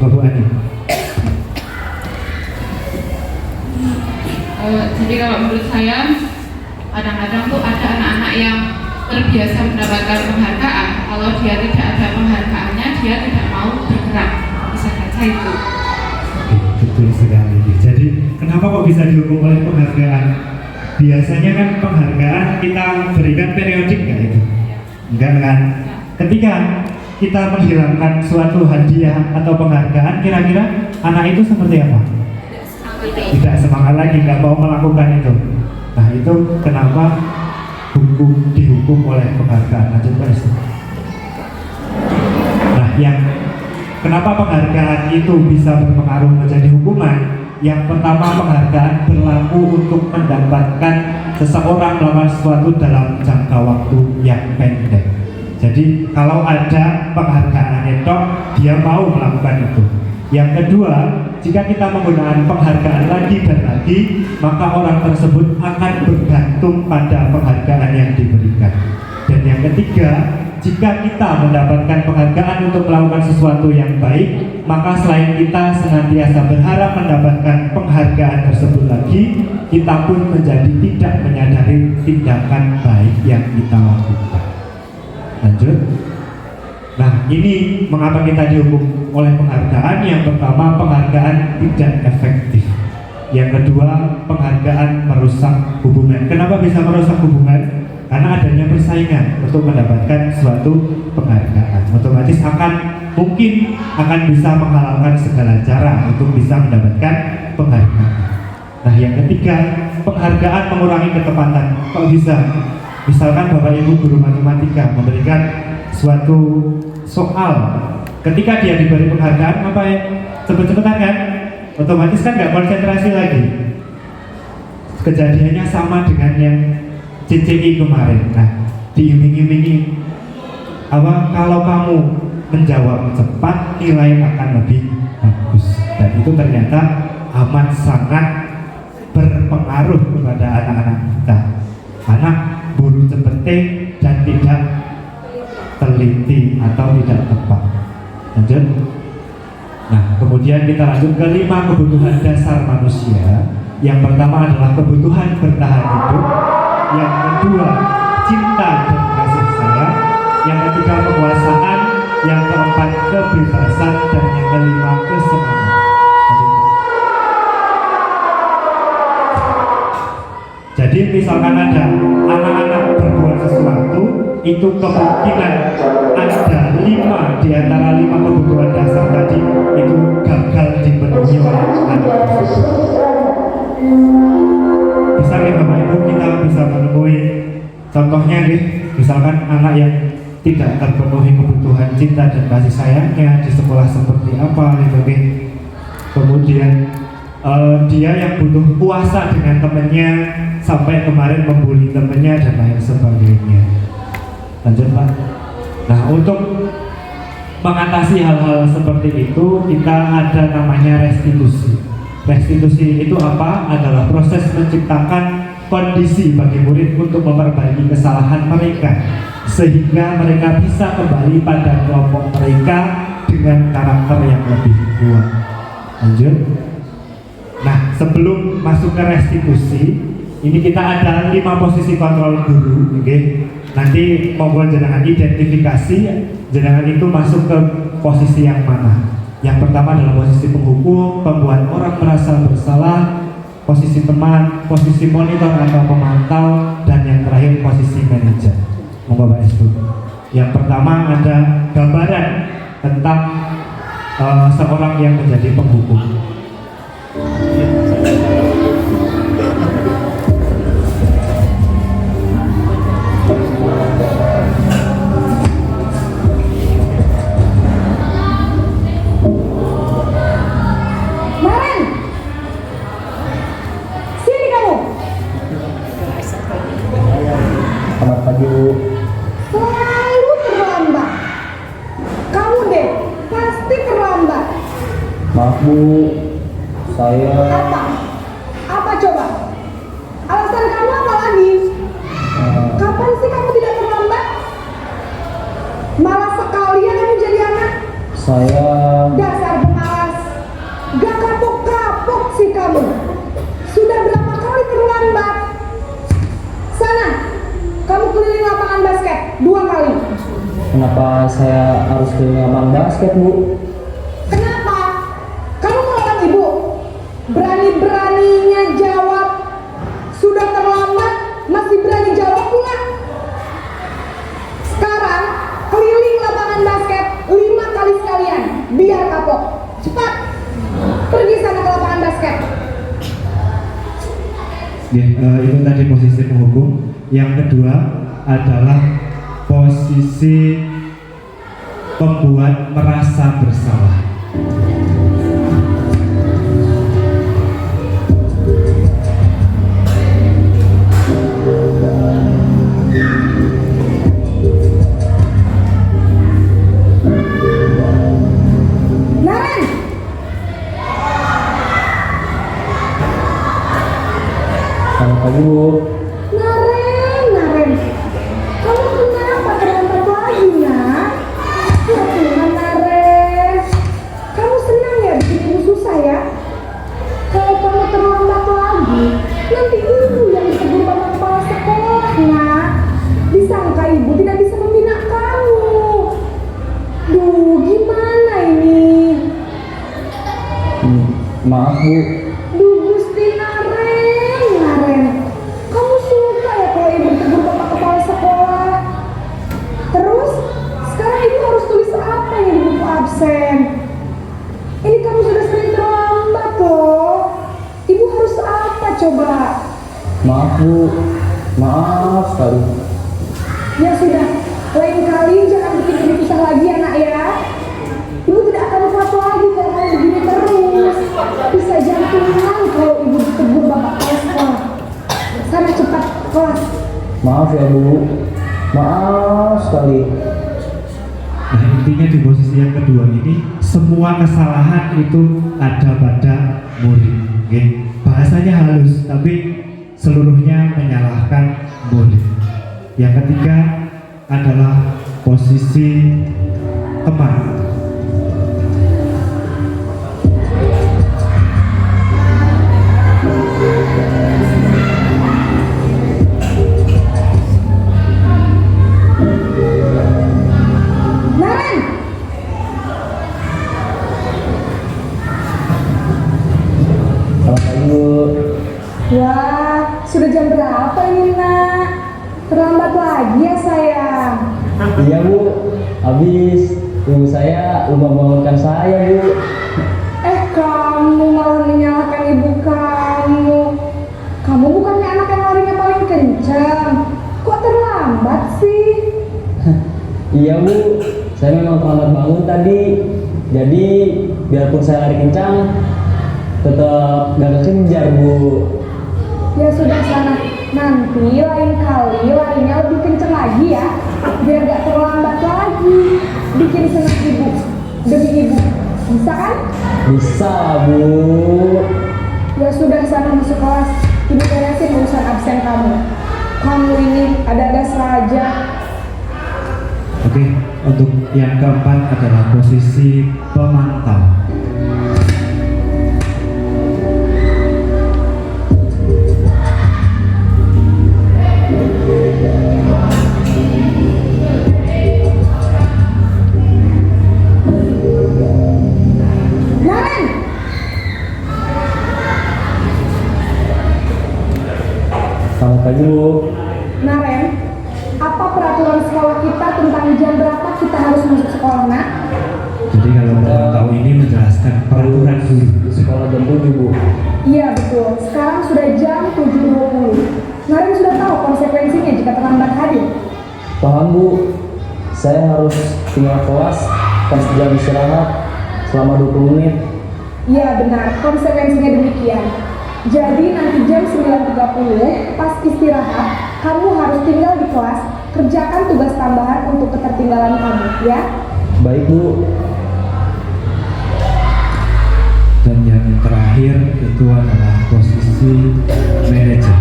Bapak Ani. Jadi kalau menurut saya kadang-kadang tuh ada anak-anak yang terbiasa mendapatkan penghargaan, kalau dia tidak ada penghargaannya dia tidak mau bergerak, bisa saja itu. Betul sekali. Jadi kenapa kok bisa dihukum oleh penghargaan? Biasanya kan penghargaan kita berikan periodik nggak itu? Enggak kan? Ketika kita menghilangkan suatu hadiah atau penghargaan, kira-kira anak itu seperti apa? Tidak semangat lagi, nggak mau melakukan itu. Nah itu kenapa dihukum oleh penghargaan. Lanjut Pak. Nah yang kenapa penghargaan itu bisa berpengaruh menjadi hukuman? Yang pertama, penghargaan berlaku untuk mendapatkan seseorang melakukan sesuatu dalam jangka waktu yang pendek. Jadi kalau ada penghargaan itu dia mau melakukan itu. Yang kedua, jika kita menggunakan penghargaan lagi dan lagi, maka orang tersebut akan bergantung pada penghargaan yang diberikan. Dan yang ketiga, jika kita mendapatkan penghargaan untuk melakukan sesuatu yang baik, maka selain kita senantiasa berharap mendapatkan penghargaan tersebut lagi, kita pun menjadi tidak menyadari tindakan baik yang kita lakukan. Lanjut. Nah, ini mengapa kita dihukum oleh penghargaan. Yang pertama, penghargaan tidak efektif. Yang kedua, penghargaan merusak hubungan. Kenapa bisa merusak hubungan? Karena adanya persaingan untuk mendapatkan suatu penghargaan. Otomatis mungkin akan bisa menghalalkan segala cara untuk bisa mendapatkan penghargaan. Nah, yang ketiga, penghargaan mengurangi ketepatan. Kok bisa? Misalkan Bapak Ibu guru matematika memberikan suatu soal, ketika dia diberi penghargaan, apa ya? Cepet-cepetan kan? Otomatis kan nggak konsentrasi lagi. Kejadiannya sama dengan yang CCI kemarin. Nah, diiming-imingi kalau kamu menjawab cepat, nilai akan lebih bagus. Dan itu ternyata amat sangat berpengaruh kepada anak-anak kita. Anak buru cepete dan tidak teliti atau tidak tepat. Lanjut. Nah, kemudian kita lanjut ke 5 kebutuhan dasar manusia. Yang pertama adalah kebutuhan bertahan hidup. Yang kedua, cinta dan kasih sayang. Yang ketiga, kekuasaan. Yang keempat, kebebasan. Dan yang kelima, kesenangan. Jadi misalkan ada anak-anak berbuat sesuatu, itu kemungkinan ada 5 di antara 5 kebutuhan dasar tadi itu gagal dipenuhi oleh anak tersebut. memenuhi kebutuhan cinta dan kasih sayangnya di sekolah seperti apa gitu kan. Kemudian dia yang butuh puasa dengan temennya sampai kemarin membuli temennya dan lain sebagainya. Lanjut Pak. Nah, untuk mengatasi hal-hal seperti itu kita ada namanya restitusi. Restitusi itu apa? Adalah proses menciptakan kondisi bagi murid untuk memperbaiki kesalahan mereka sehingga mereka bisa kembali pada kelompok mereka dengan karakter yang lebih kuat. Lanjut. Nah, sebelum masuk ke restitusi, ini kita ada 5 posisi kontrol guru, oke? Nanti monggo jenengan identifikasi jenengan itu masuk ke posisi yang mana. Yang pertama adalah posisi penghukum, pembuat orang merasa bersalah, posisi teman, posisi monitor atau pemantau, dan yang terakhir posisi manajer. Monggo Pak Estu. Yang pertama ada gambaran tentang seorang yang menjadi penghukum. Selamat pagi Bu. Selalu terlambat. Kamu deh pasti terlambat. Maaf Bu, saya Apa coba? Alasan kamu apa lagi? Kapan sih kamu tidak terlambat? Malas sekalian kamu jadi anak. Saya Dasar pemalas. Gak kapok-kapok sih kamu. Sudah berapa kali terlambat? Sana, kamu keliling lapangan basket 2 kali. kenapa saya harus keliling lapangan basket Bu? Kenapa? Kamu melawan ibu? Berani-beraninya jawab. Sudah terlambat, masih berani jawab pula. Sekarang, keliling lapangan basket 5 kali sekalian. Biar kapok. Cepat. Pergi sana ke lapangan basket. Ya, itu tadi posisi penghukum. Yang kedua adalah posisi pembuat merasa bersalah. Naren! Selamat pagi Bu. Naren, kamu kenapa terlambat lagi nak? Ya Tuhan Naren, kamu senang ya bikin ibu susah ya? Kalau kamu terlambat lagi, nanti ibu yang ditegur sama kepala sekolah nak. Disangka ibu tidak bisa membina kamu. Duh, gimana ini? Maaf Bu. Duh Gusti Naren, kamu suka ya kalau ibu tegur bapak kepala sekolah? Terus, sekarang ibu harus tulis apa yang di buku absen? Ini kamu sudah sering terlambat loh. Ibu harus apa coba? Maaf Bu. Maaf sekali. Ya sudah, lain kali jangan bikin ibu susah lagi ya nak ya. Ibu tidak akan kuat lagi kalau kamu begini terus. Bisa jantungan kalau ibu ditegur bapak kepala sekolah. Sana cepat kelas. Maaf ya Bu. Maaf sekali. Nah, intinya di posisi yang kedua ini semua kesalahan itu ada pada murid. Okay? Bahasanya halus, tapi seluruhnya menyalahkan murid. Yang ketiga adalah posisi teman. Naren! Selamat pagi Bu. Wah, sudah jam berapa ini nak? Terlambat lagi ya sayang. Iya Bu. Habis ibu saya lupa membangunkan saya Bu. Kamu malah menyalahkan ibu kamu. Kamu bukannya anak yang larinya paling kencang. Kok terlambat sih? Iya Bu. terlambat bangun tadi. Jadi biarpun saya lari kencang, tetap gak kekejar, Bu. Ya sudah sana, nanti lain kali larinya lebih kenceng lagi ya, biar gak terlambat lagi. Bikin senang ibu, demi ibu. Bisa kan? Bisa lah, Bu. Ya sudah sana masuk kelas, ibu beresin urusan absen kamu. Kamu ini ada-ada saja. Oke, untuk yang keempat adalah posisi pemantau. Naren! Selamat pagi, Bu. Naren, apa peraturan sekolah kita tentang jam berapa kita harus masuk sekolah, nak? Jadi kalau pemantau ini menjelaskan peraturan guru. Sekolah jam 7, Bu. Iya betul, sekarang sudah jam 7.20. Naren sudah tahu konsekuensinya jika terlambat hadir. Paham, Bu. Saya harus tinggal kelas pas jam istirahat selama 20 menit. Iya benar, konsekuensinya demikian. Jadi nanti jam 9.30 pas istirahat, kamu harus tinggal di kelas, kerjakan tugas tambahan untuk ketertinggalan kamu, ya? Baik, Bu. Dan yang terakhir itu adalah posisi manajer.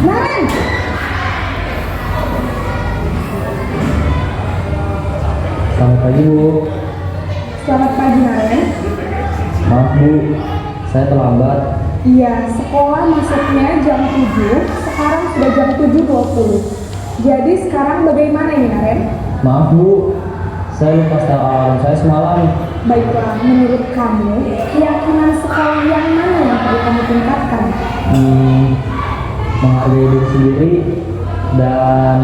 Naren! Selamat pagi, Bu. Selamat pagi, Naren. Maaf, Bu. Saya terlambat. Iya, sekolah masuknya jam 7, sekarang sudah jam 7.20. Jadi sekarang bagaimana ini, Naren? Maaf, Bu. Saya lupa setel alarm saya semalam. Baiklah, menurut kamu, keyakinan sekolah yang mana yang perlu kamu tingkatkan? Menghargai diri sendiri dan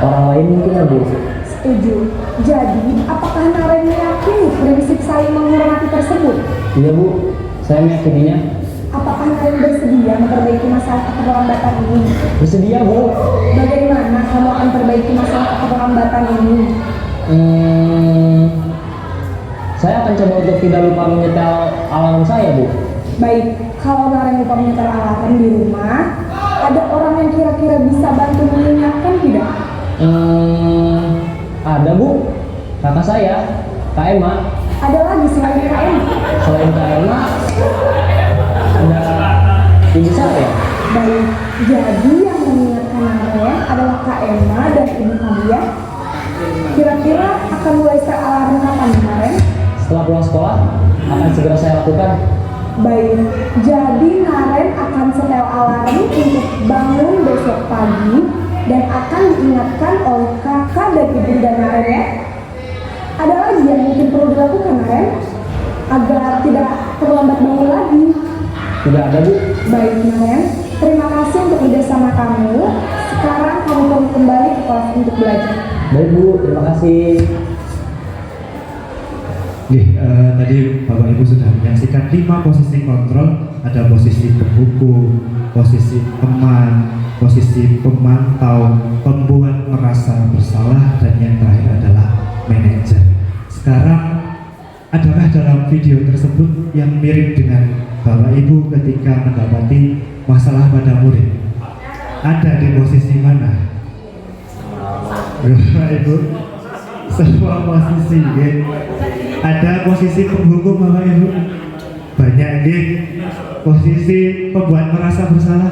orang lain mungkin ya, Bu. Setuju. Jadi, apakah Naren meyakini prinsip saling menghormati tersebut? Iya, Bu. Saya meyakininya. Apakah Naren bersedia memperbaiki masalah keterlambatan ini? Bersedia, Bu. Bagaimana kamu akan perbaiki masalah keterlambatan ini? Saya akan coba untuk tidak lupa menyetel alarm saya, Bu. Baik, kalau Naren lupa menyetel alarm di rumah, ada orang yang kira-kira bisa bantu mengingatkan tidak? Ada, Bu. Kakak saya, Kak Emma. Ada lagi selain Kak Emma? Selain Kak Emma, ada ibu saya. Baik, jadi yang mengingatkan Naren adalah Kak Emma dan ibu kamu ya? Kira-kira akan mulai setel alarm kapan, Naren? Setelah pulang sekolah, akan segera saya lakukan. Baik, jadi Naren akan setel alarm untuk bangun besok pagi dan akan diingatkan oleh kakak dan ibunda Naren ya. Ada lagi yang mungkin perlu dilakukan, Naren, agar tidak terlambat bangun lagi? Tidak ada, Bu. Baik, Naren, terima kasih untuk kerjasama kamu. Sekarang kamu perlu kembali ke kelas untuk belajar. Baik, Bu. Terima kasih. Oke, tadi Bapak Ibu sudah menyaksikan 5 posisi kontrol. Ada posisi pembuku, posisi teman, posisi pemantau, pembuat merasa bersalah, dan yang terakhir adalah manajer. Sekarang, adakah dalam video tersebut yang mirip dengan Bapak Ibu ketika mendapati masalah pada murid? Ada di posisi mana? Bapak Ibu, semua posisi ya. Ada posisi penghukum Bapak Ibu, banyak nih. Posisi pembuat merasa bersalah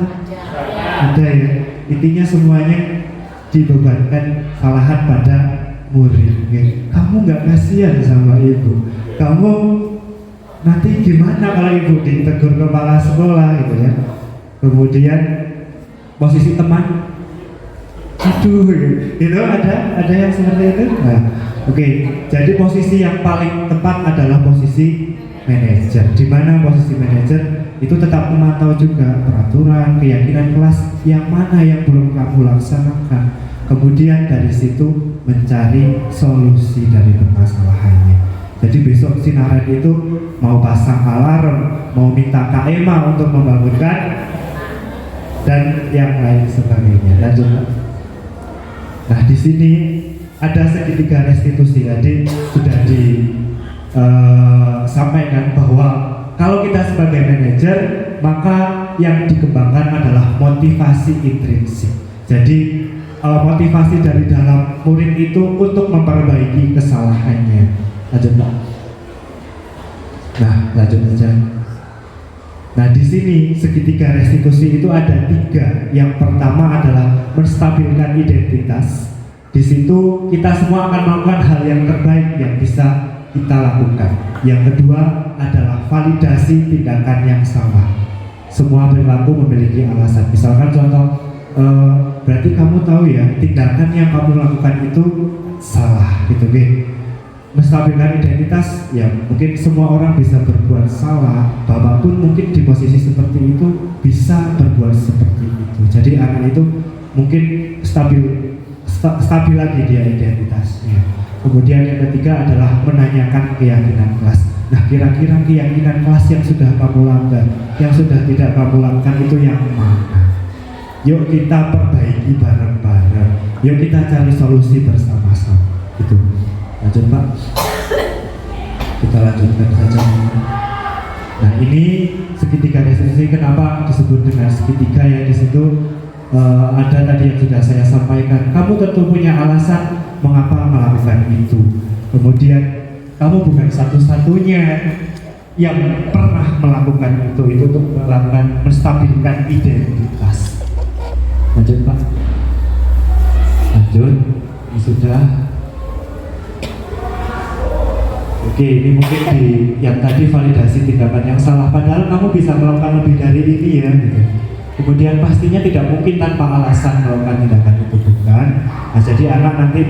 ada ya. Intinya semuanya dibebankan kesalahan pada murid ya. Kamu nggak kasihan sama ibu, kamu nanti gimana kalau ibu ditegur kepala sekolah gitu ya. Kemudian posisi teman, aduh itu ada yang seperti itu. Nah, oke, jadi posisi yang paling tepat adalah posisi manajer. Di mana posisi manajer itu tetap memantau juga peraturan, keyakinan kelas yang mana yang belum kamu laksanakan. Kemudian dari situ mencari solusi dari permasalahannya. Jadi besok Sinaren itu mau pasang alarm, mau minta KMA untuk membangunkan, dan yang lain sebagainya. Lanjut. Nah, di sini ada segitiga restitusi. Tadi sudah disampaikan bahwa kalau kita sebagai manajer, maka yang dikembangkan adalah motivasi intrinsik. Jadi motivasi dari dalam murid itu untuk memperbaiki kesalahannya. Lanjut, Pak. Nah, lanjut aja. Nah, di sini segitiga restitusi itu ada 3. Yang pertama adalah menstabilkan identitas. Di situ kita semua akan melakukan hal yang terbaik yang bisa kita lakukan. Yang kedua adalah validasi tindakan yang salah. Semua perilaku memiliki alasan. Misalkan contoh, berarti kamu tahu ya tindakan yang kamu lakukan itu salah, gitu, oke? Menstabilkan identitas, ya mungkin semua orang bisa berbuat salah. Bapak pun mungkin di posisi seperti itu bisa berbuat seperti itu. Jadi anak itu mungkin stabil lagi dia identitasnya. Kemudian yang ketiga adalah menanyakan keyakinan kelas. Nah, kira-kira keyakinan kelas yang sudah kamu langgar, yang sudah tidak kamu lakukan itu yang mana? Yuk kita perbaiki bareng-bareng. Yuk kita cari solusi bersama-sama. Gitu. Lanjut, Pak. Kita lanjutkan saja. Nah, ini segitiga restitusi. Kenapa disebut dengan segitiga? Ya di situ ada tadi yang sudah saya sampaikan. Kamu tentu punya alasan mengapa melakukan itu. Kemudian kamu bukan satu-satunya yang pernah melakukan itu untuk melakukan menstabilkan identitas. Lanjut, Pak. Lanjut. Ini sudah. Oke, ini mungkin yang tadi validasi tindakan yang salah, padahal kamu bisa melakukan lebih dari ini ya, gitu. Kemudian pastinya tidak mungkin tanpa alasan melakukan tindakan itu, bukan? Nah, jadi anak nanti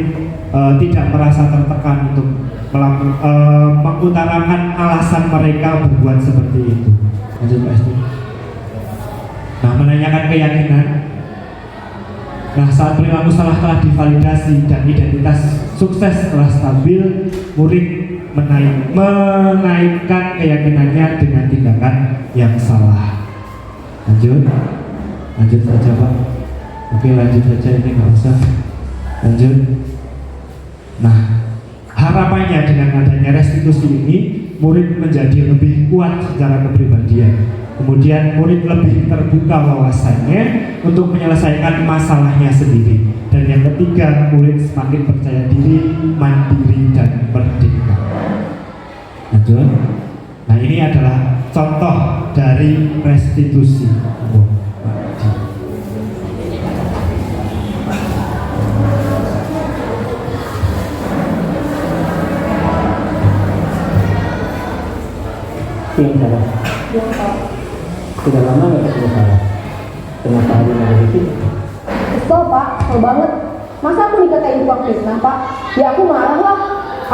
tidak merasa tertekan untuk mengutarakan alasan mereka berbuat seperti itu. Lanjut, Pak Esti. Nah, menanyakan keyakinan. Nah, saat perilaku salah telah divalidasi dan identitas sukses telah stabil, murid menaikkan keyakinannya dengan tindakan yang salah. Lanjut saja, Pak. Oke, lanjut saja, ini nggak usah. Lanjut. Nah, harapannya dengan adanya restitusi ini, murid menjadi lebih kuat secara kepribadian. Kemudian murid lebih terbuka wawasannya untuk menyelesaikan masalahnya sendiri. Dan yang ketiga, murid semakin percaya diri, mandiri, dan merdeka. Lanjut. Nah, ini adalah contoh dari restitusi. Sudah lama nggak ketemu saya? Kenapa hari ini ada di sini? Kesel, Pak, kesel banget. Masa aku dikatain tukang fitnah, Pak? Ya aku marah lah.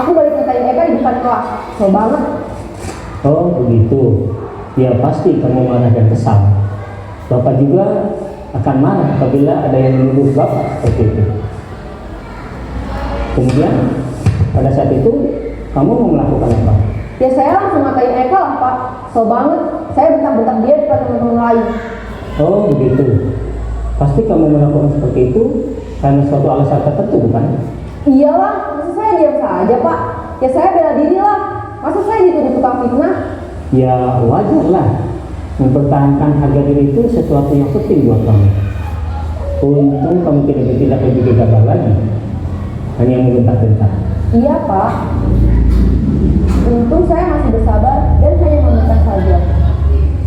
Aku balik ngatain Eka di depan kelas. Kesel banget. Oh begitu. Ya pasti kamu marah dan kesal. Bapak juga akan marah apabila ada yang menuduh Bapak seperti itu. Kemudian pada saat itu kamu mau melakukan apa? Ya saya langsung ngatain Eka lah, Pak. Kesel banget. Saya bentak-bentak dia depan teman-teman lain. Oh begitu. Pasti kamu melakukan seperti itu karena suatu alasan tertentu, bukan? Iyalah, masa saya diam saja, Pak? Ya saya bela diri lah. Masa saya dituduh tukang fitnah? Ya wajar lah. Mempertahankan harga diri itu sesuatu yang penting buat kamu. Untung kamu tidak bertindak lebih gegabah lagi, hanya membentak-bentak. Iya, Pak. Untung saya masih bersabar dan hanya membentak saja.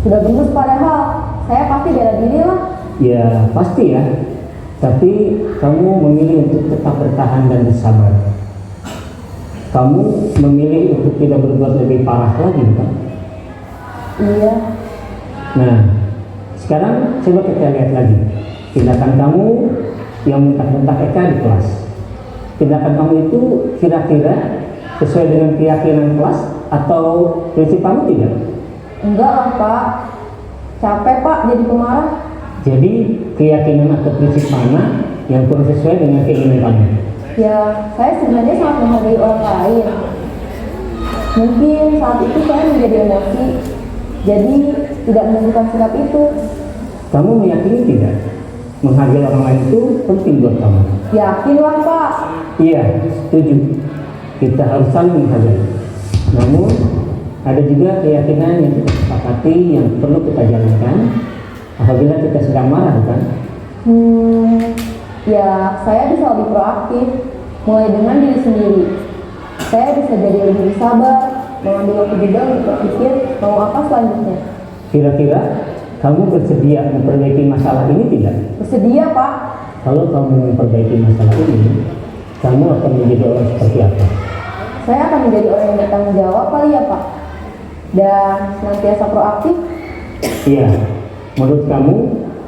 Sudah gemes padahal, saya pasti bela diri lah. Ya pasti ya. Tapi kamu memilih untuk tetap bertahan dan bersabar. Kamu memilih untuk tidak berbuat lebih parah lagi, bukan? Iya. Nah, sekarang coba kita lihat lagi tindakan kamu yang bentak-bentak Eka di kelas. Tindakan kamu itu kira-kira sesuai dengan keyakinan kelas atau prinsip kamu tidak? Enggak lah, Pak. Capek, Pak, jadi pemarah. Jadi keyakinan atau prinsip mana yang kurang sesuai dengan keinginan kamu? Ya, saya sebenarnya sangat menghargai orang lain. Mungkin saat itu saya menjadi emosi, jadi tidak menentukan sikap itu. Kamu meyakini tidak? Menghargai orang lain itu penting buat kamu. Yakinlah Pak. Iya, setuju. Kita harus saling menghargai. Namun, ada juga keyakinan yang kita sepakati yang perlu kita jalankan apabila kita sedang marah, kan? Ya, saya bisa lebih proaktif, mulai dengan diri sendiri. Saya bisa jadi lebih sabar, mengambil waktu jeda untuk berpikir mau apa selanjutnya. Kira-kira kamu bersedia memperbaiki masalah ini tidak? Bersedia Pak. Kalau kamu memperbaiki masalah ini, kamu akan menjadi orang seperti apa? Saya akan menjadi orang yang bertanggung jawab kali ya Pak. Dan senantiasa proaktif. Iya, menurut kamu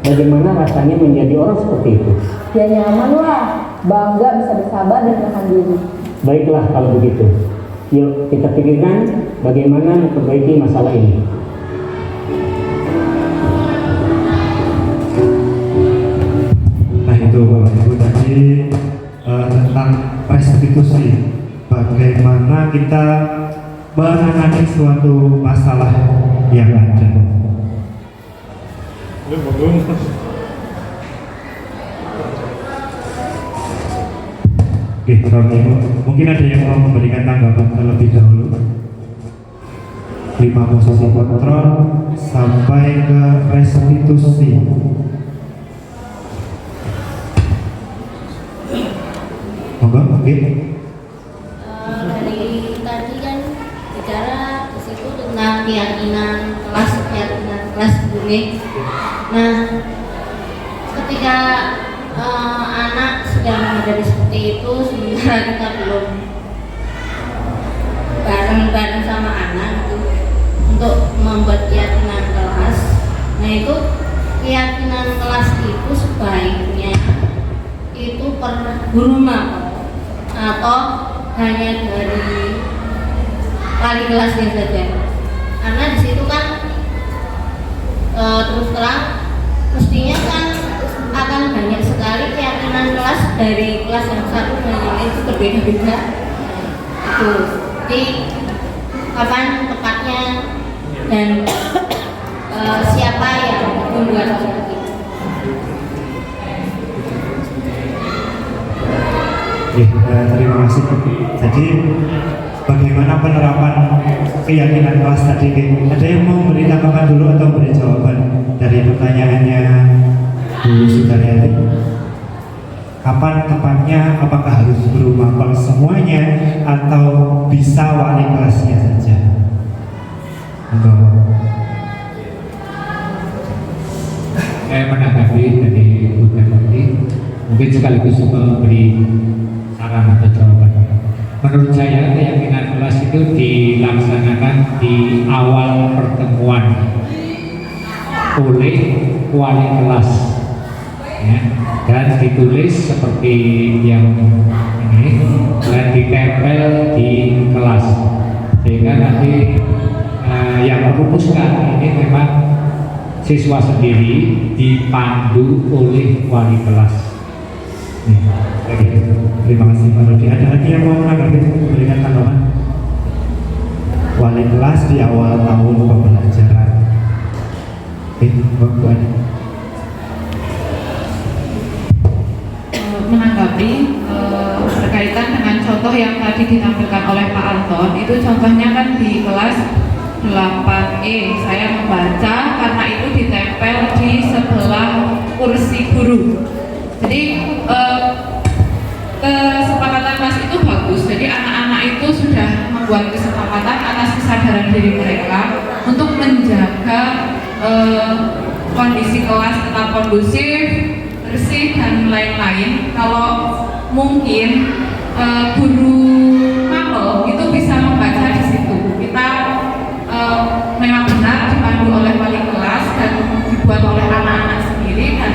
bagaimana rasanya menjadi orang seperti itu? Ya nyaman lah, bangga bisa bersabar dan menahan diri. Baiklah kalau begitu. Yuk kita pikirkan bagaimana memperbaiki masalah ini. Nah itu Bapak Ibu tadi tentang restitusi. Bagaimana kita menangani suatu masalah yang ada. Oke, Bapak Ibu, mungkin ada yang mau memberikan tanggapan terlebih dahulu. 5 posisi kontrol sampai ke restitusi. Monggo, oke. Dari tadi kan bicara di situ tentang keyakinan kelas boleh. Nah, ketika anak sedang menghadapi seperti itu, sementara kita belum bareng-bareng sama anak gitu untuk membuat keyakinan kelas. Nah itu keyakinan kelas itu sebaiknya itu per guru mapel atau hanya dari wali kelasnya saja, karena di situ kan terus terang mestinya kan akan banyak sekali keyakinan kelas dari kelas yang satu dan yang lain itu berbeda-beda. Itu jadi kapan tepatnya dan siapa yang membuat seperti itu. Terima kasih. Jadi bagaimana penerapan keyakinan kelas tadi? Ada yang mau beri tanggapan dulu atau beri jawaban dari pertanyaannya Bu Sudaryati? Kapan tepatnya? Apakah harus guru mapel semuanya atau bisa wali kelasnya saja? Saya menanggapi dari Bu Sudaryati, mungkin sekaligus memberi saran atau jawaban. Menurut saya keyakinan kelas itu dilaksanakan di awal pertemuan oleh wali kelas, ya, dan ditulis seperti yang ini dan ditempel di kelas, sehingga nanti yang merumuskan ini memang siswa sendiri dipandu oleh wali kelas. Terima kasih Pak Rudi. Ada lagi yang mau menanggapi, memberikan tanggapan? Wali kelas di awal tahun pembelajaran. Bu Ani. Menanggapi berkaitan dengan contoh yang tadi ditampilkan oleh Pak Anton, itu contohnya kan di kelas 8E. Saya membaca karena itu ditempel di sebelah kursi guru. Jadi kesepakatan kelas itu bagus. Jadi anak-anak itu sudah membuat kesepakatan atas kesadaran diri mereka untuk menjaga kondisi kelas tetap kondusif, bersih dan lain-lain. Kalau mungkin guru mapel itu bisa membaca di situ. Kita memang benar dipandu oleh wali kelas dan dibuat oleh anak-anak sendiri, dan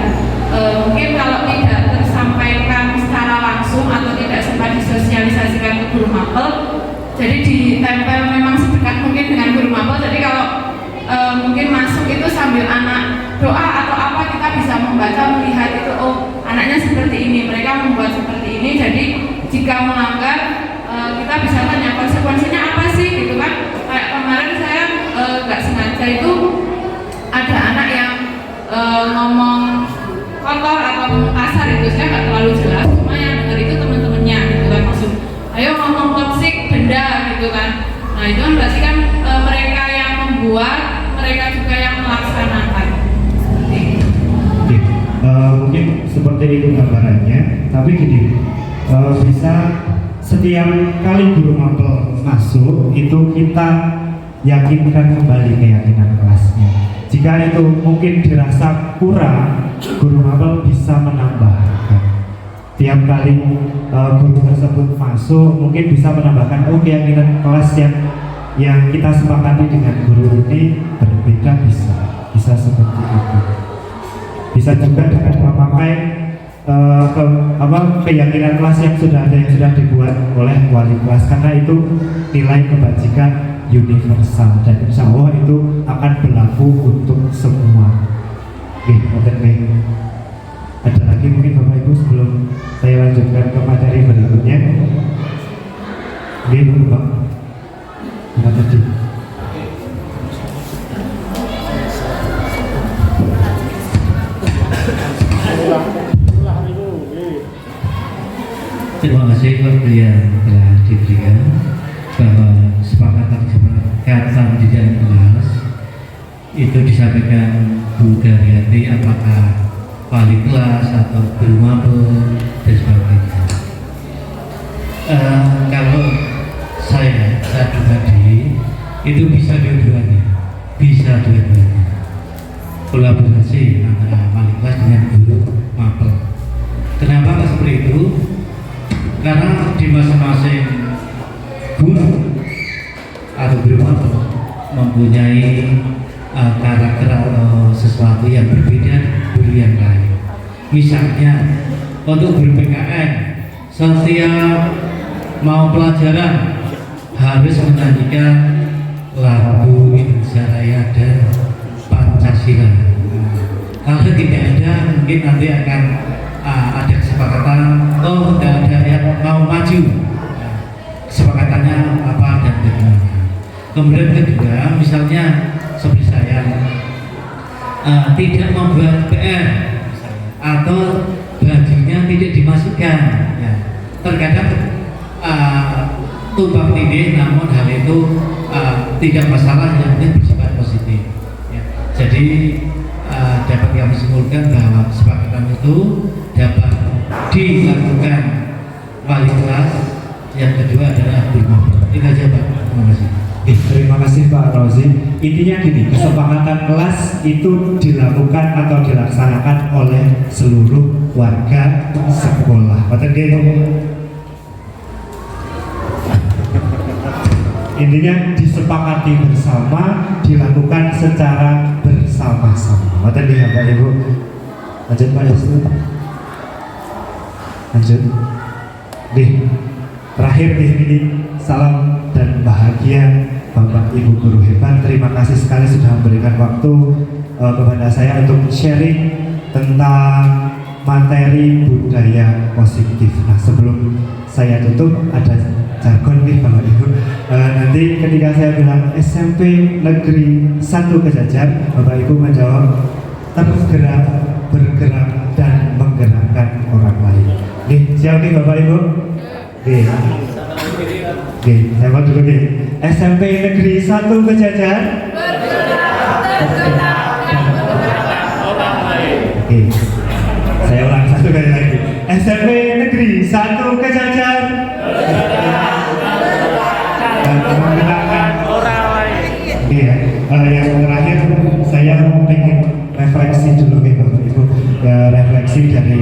mungkin kalau tidak tersampaikan secara langsung atau tidak sempat disosialisasikan ke guru mapel, jadi ditempel memang sedekat mungkin dengan guru mapel. Jadi kalau mungkin masuk itu sambil anak doa atau apa, kita bisa membaca, melihat itu, oh anaknya seperti ini, mereka membuat seperti ini. Jadi jika melanggar kita bisa tanya konsekuensinya apa sih gitu kan. Kayak kemarin saya nggak sengaja itu ada anak yang ngomong kotor atau kasar itu, saya nggak terlalu jelas, cuma yang dengar itu teman-temannya gitu kan, maksud ayo ngomong toksik benda gitu kan. Nah itu kan berarti kan mereka yang membuat, mereka juga yang melaksanakan. Mungkin seperti itu gambarannya, tapi gini, bisa setiap kali guru mapel masuk itu kita yakinkan kembali keyakinan kelasnya. Jika itu mungkin dirasa kurang, guru mapel bisa menambahkan. Tiap kali guru tersebut masuk, mungkin bisa menambahkan, oh keyakinan kelas yang kita sepakati dengan guru ini berbeda, bisa seperti itu. Bisa juga dengan memakai keyakinan kelas yang sudah ada, yang sudah dibuat oleh wali kelas, karena itu nilai kebajikan universal dan insya Allah itu akan berlaku untuk semua. Ada lagi mungkin Bapak Ibu sebelum saya lanjutkan ke materi berikutnya. Bapak. Terima kasih. Terima kasih waktu yang telah diberikan, bahwa kesepakatan di dalam kelas itu disampaikan Bu Daryati, apakah wali kelas atau guru mapel dan sebagainya. Kalau saya pribadi itu bisa dua-duanya, kolaborasi antara wali kelas dengan guru mapel. Kenapa seperti itu? Karena di masing-masing guru atau guru mapel mempunyai karakter atau sesuatu yang berbeda dari guru yang lain. Misalnya untuk guru PKN, setiap mau pelajaran harus menyanyikan lagu Indonesia Raya dan Pancasila. Kalau tidak ada, mungkin nanti akan ada kesepakatan, oh tidak ada yang mau maju, kesepakatannya apa dan bagaimana. Kemudian kedua, misalnya seperti saya tidak membuat PR atau bajunya tidak dimasukkan, ya. Terkadang tumpang tindih, namun hal itu tidak masalah, yang penting bersifat positif, ya. Jadi dapat kami simpulkan bahwa kesepakatan itu dapat dilakukan wali kelas, yang kedua adalah guru mapel. Itu aja Pak, terima kasih. Terima kasih Pak Rozi. Intinya gini, kesepakatan kelas itu dilakukan atau dilaksanakan oleh seluruh warga sekolah. Intinya disepakati bersama, dilakukan secara bersama-sama. Mata dia Bapak Ibu. Lanjut Pak Yusuf. Lanjut. Terakhir ini salam dan bahagia Bapak Ibu guru hebat. Terima kasih sekali sudah memberikan waktu kepada saya untuk sharing tentang materi budaya positif. Nah, sebelum saya tutup ada jargon nih Bapak Ibu. Nanti ketika saya bilang SMP Negeri 1 Kejajar, Bapak Ibu menjawab tergerak, bergerak dan menggerakkan orang lain. Siap nih Bapak Ibu? Saya mau dulu nih. SMP Negeri 1 Kejajar. Saya ulang satu kali lagi. SMP Negeri 1 Kejajar. Dan menggerakkan orang lain. Yang terakhir saya ingin refleksi dulu nih Bapak Ibu, refleksi dari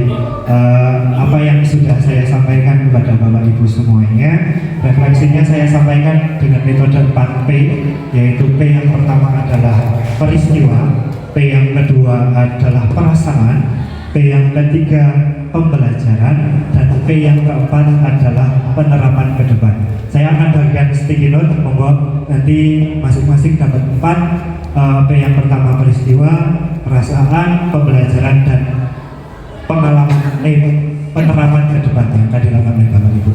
apa yang sudah saya sampaikan kepada Bapak Ibu semuanya. Refleksinya saya sampaikan dengan metode 4P, yaitu P yang pertama adalah peristiwa, P yang kedua adalah perasaan, P yang ketiga pembelajaran, dan P yang keempat adalah penerapan ke depan. Saya akan bagikan sticky note, monggo nanti masing-masing dapat 4. P yang pertama peristiwa, perasaan, pembelajaran, dan pengalaman penerapan ke depan yang akan dilakukan oleh Bapak Ibu.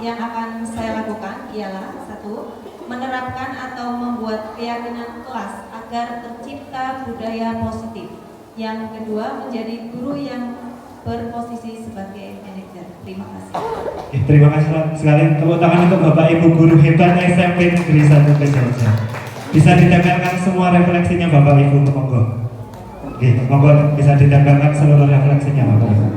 yang akan saya lakukan ialah 1. Menerapkan atau membuat keyakinan kelas agar tercipta budaya positif. Yang kedua, menjadi guru yang berposisi sebagai manajer. Terima kasih. Terima kasih sekali. Tepuk tangan untuk Bapak Ibu guru hebat SMP Negeri 1 Jogja. Bisa ditempelkan semua refleksinya Bapak Ibu, monggo. Monggo bisa ditempelkan seluruh refleksinya Bapak Ibu.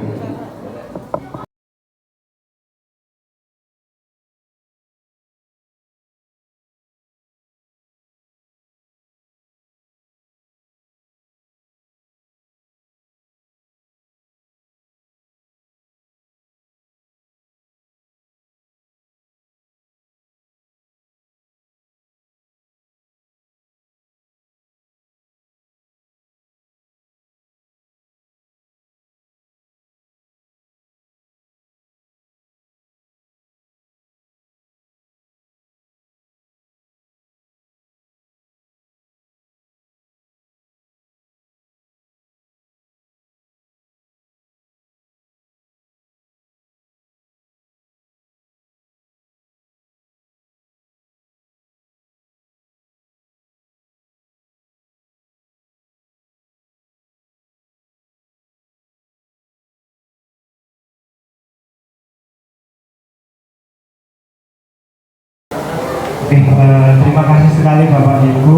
Terima kasih sekali Bapak Ibu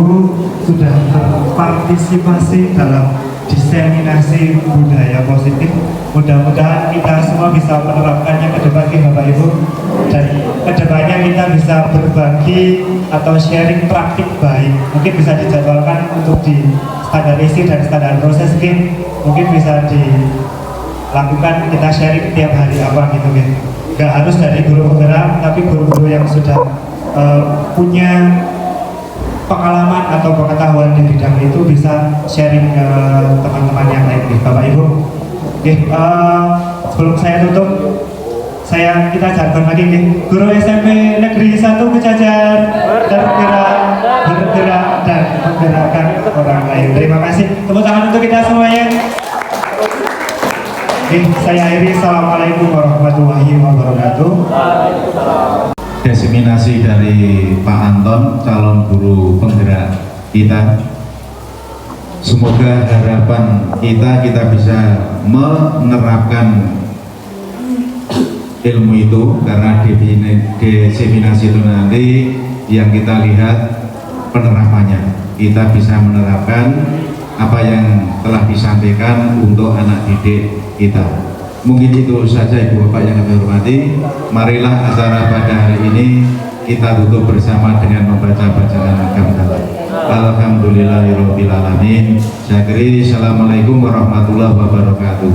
sudah berpartisipasi dalam diseminasi budaya positif. Mudah-mudahan kita semua bisa menerapkannya ke depan Bapak Ibu, dan ke depannya kita bisa berbagi atau sharing praktik baik. Mungkin bisa dijadwalkan untuk di standar isi dan standar proses, mungkin bisa dilakukan, kita sharing tiap hari apa gitu. Gak harus dari guru penggerak, tapi guru-guru yang sudah punya pengalaman atau pengetahuan di bidang itu bisa sharing ke teman-teman yang lain. Bapak Ibu, sebelum saya tutup, kita jargon lagi guru SMP Negeri 1 Kejajar bergerak dan menggerakkan orang lain. Terima kasih, tepuk tangan untuk kita semuanya. Saya akhiri. Assalamualaikum warahmatullahi wabarakatuh. Diseminasi dari Pak Anton, calon guru penggerak kita. Semoga harapan kita bisa menerapkan ilmu itu, karena diseminasi itu nanti yang kita lihat penerapannya. Kita bisa menerapkan apa yang telah disampaikan untuk anak didik kita. Mungkin itu saja Ibu Bapak yang kami hormati. Marilah acara pada hari ini kita tutup bersama dengan membaca bacaan hamdalah. Alhamdulillahirabbil alamin. Saya akhiri. Assalamualaikum warahmatullahi wabarakatuh.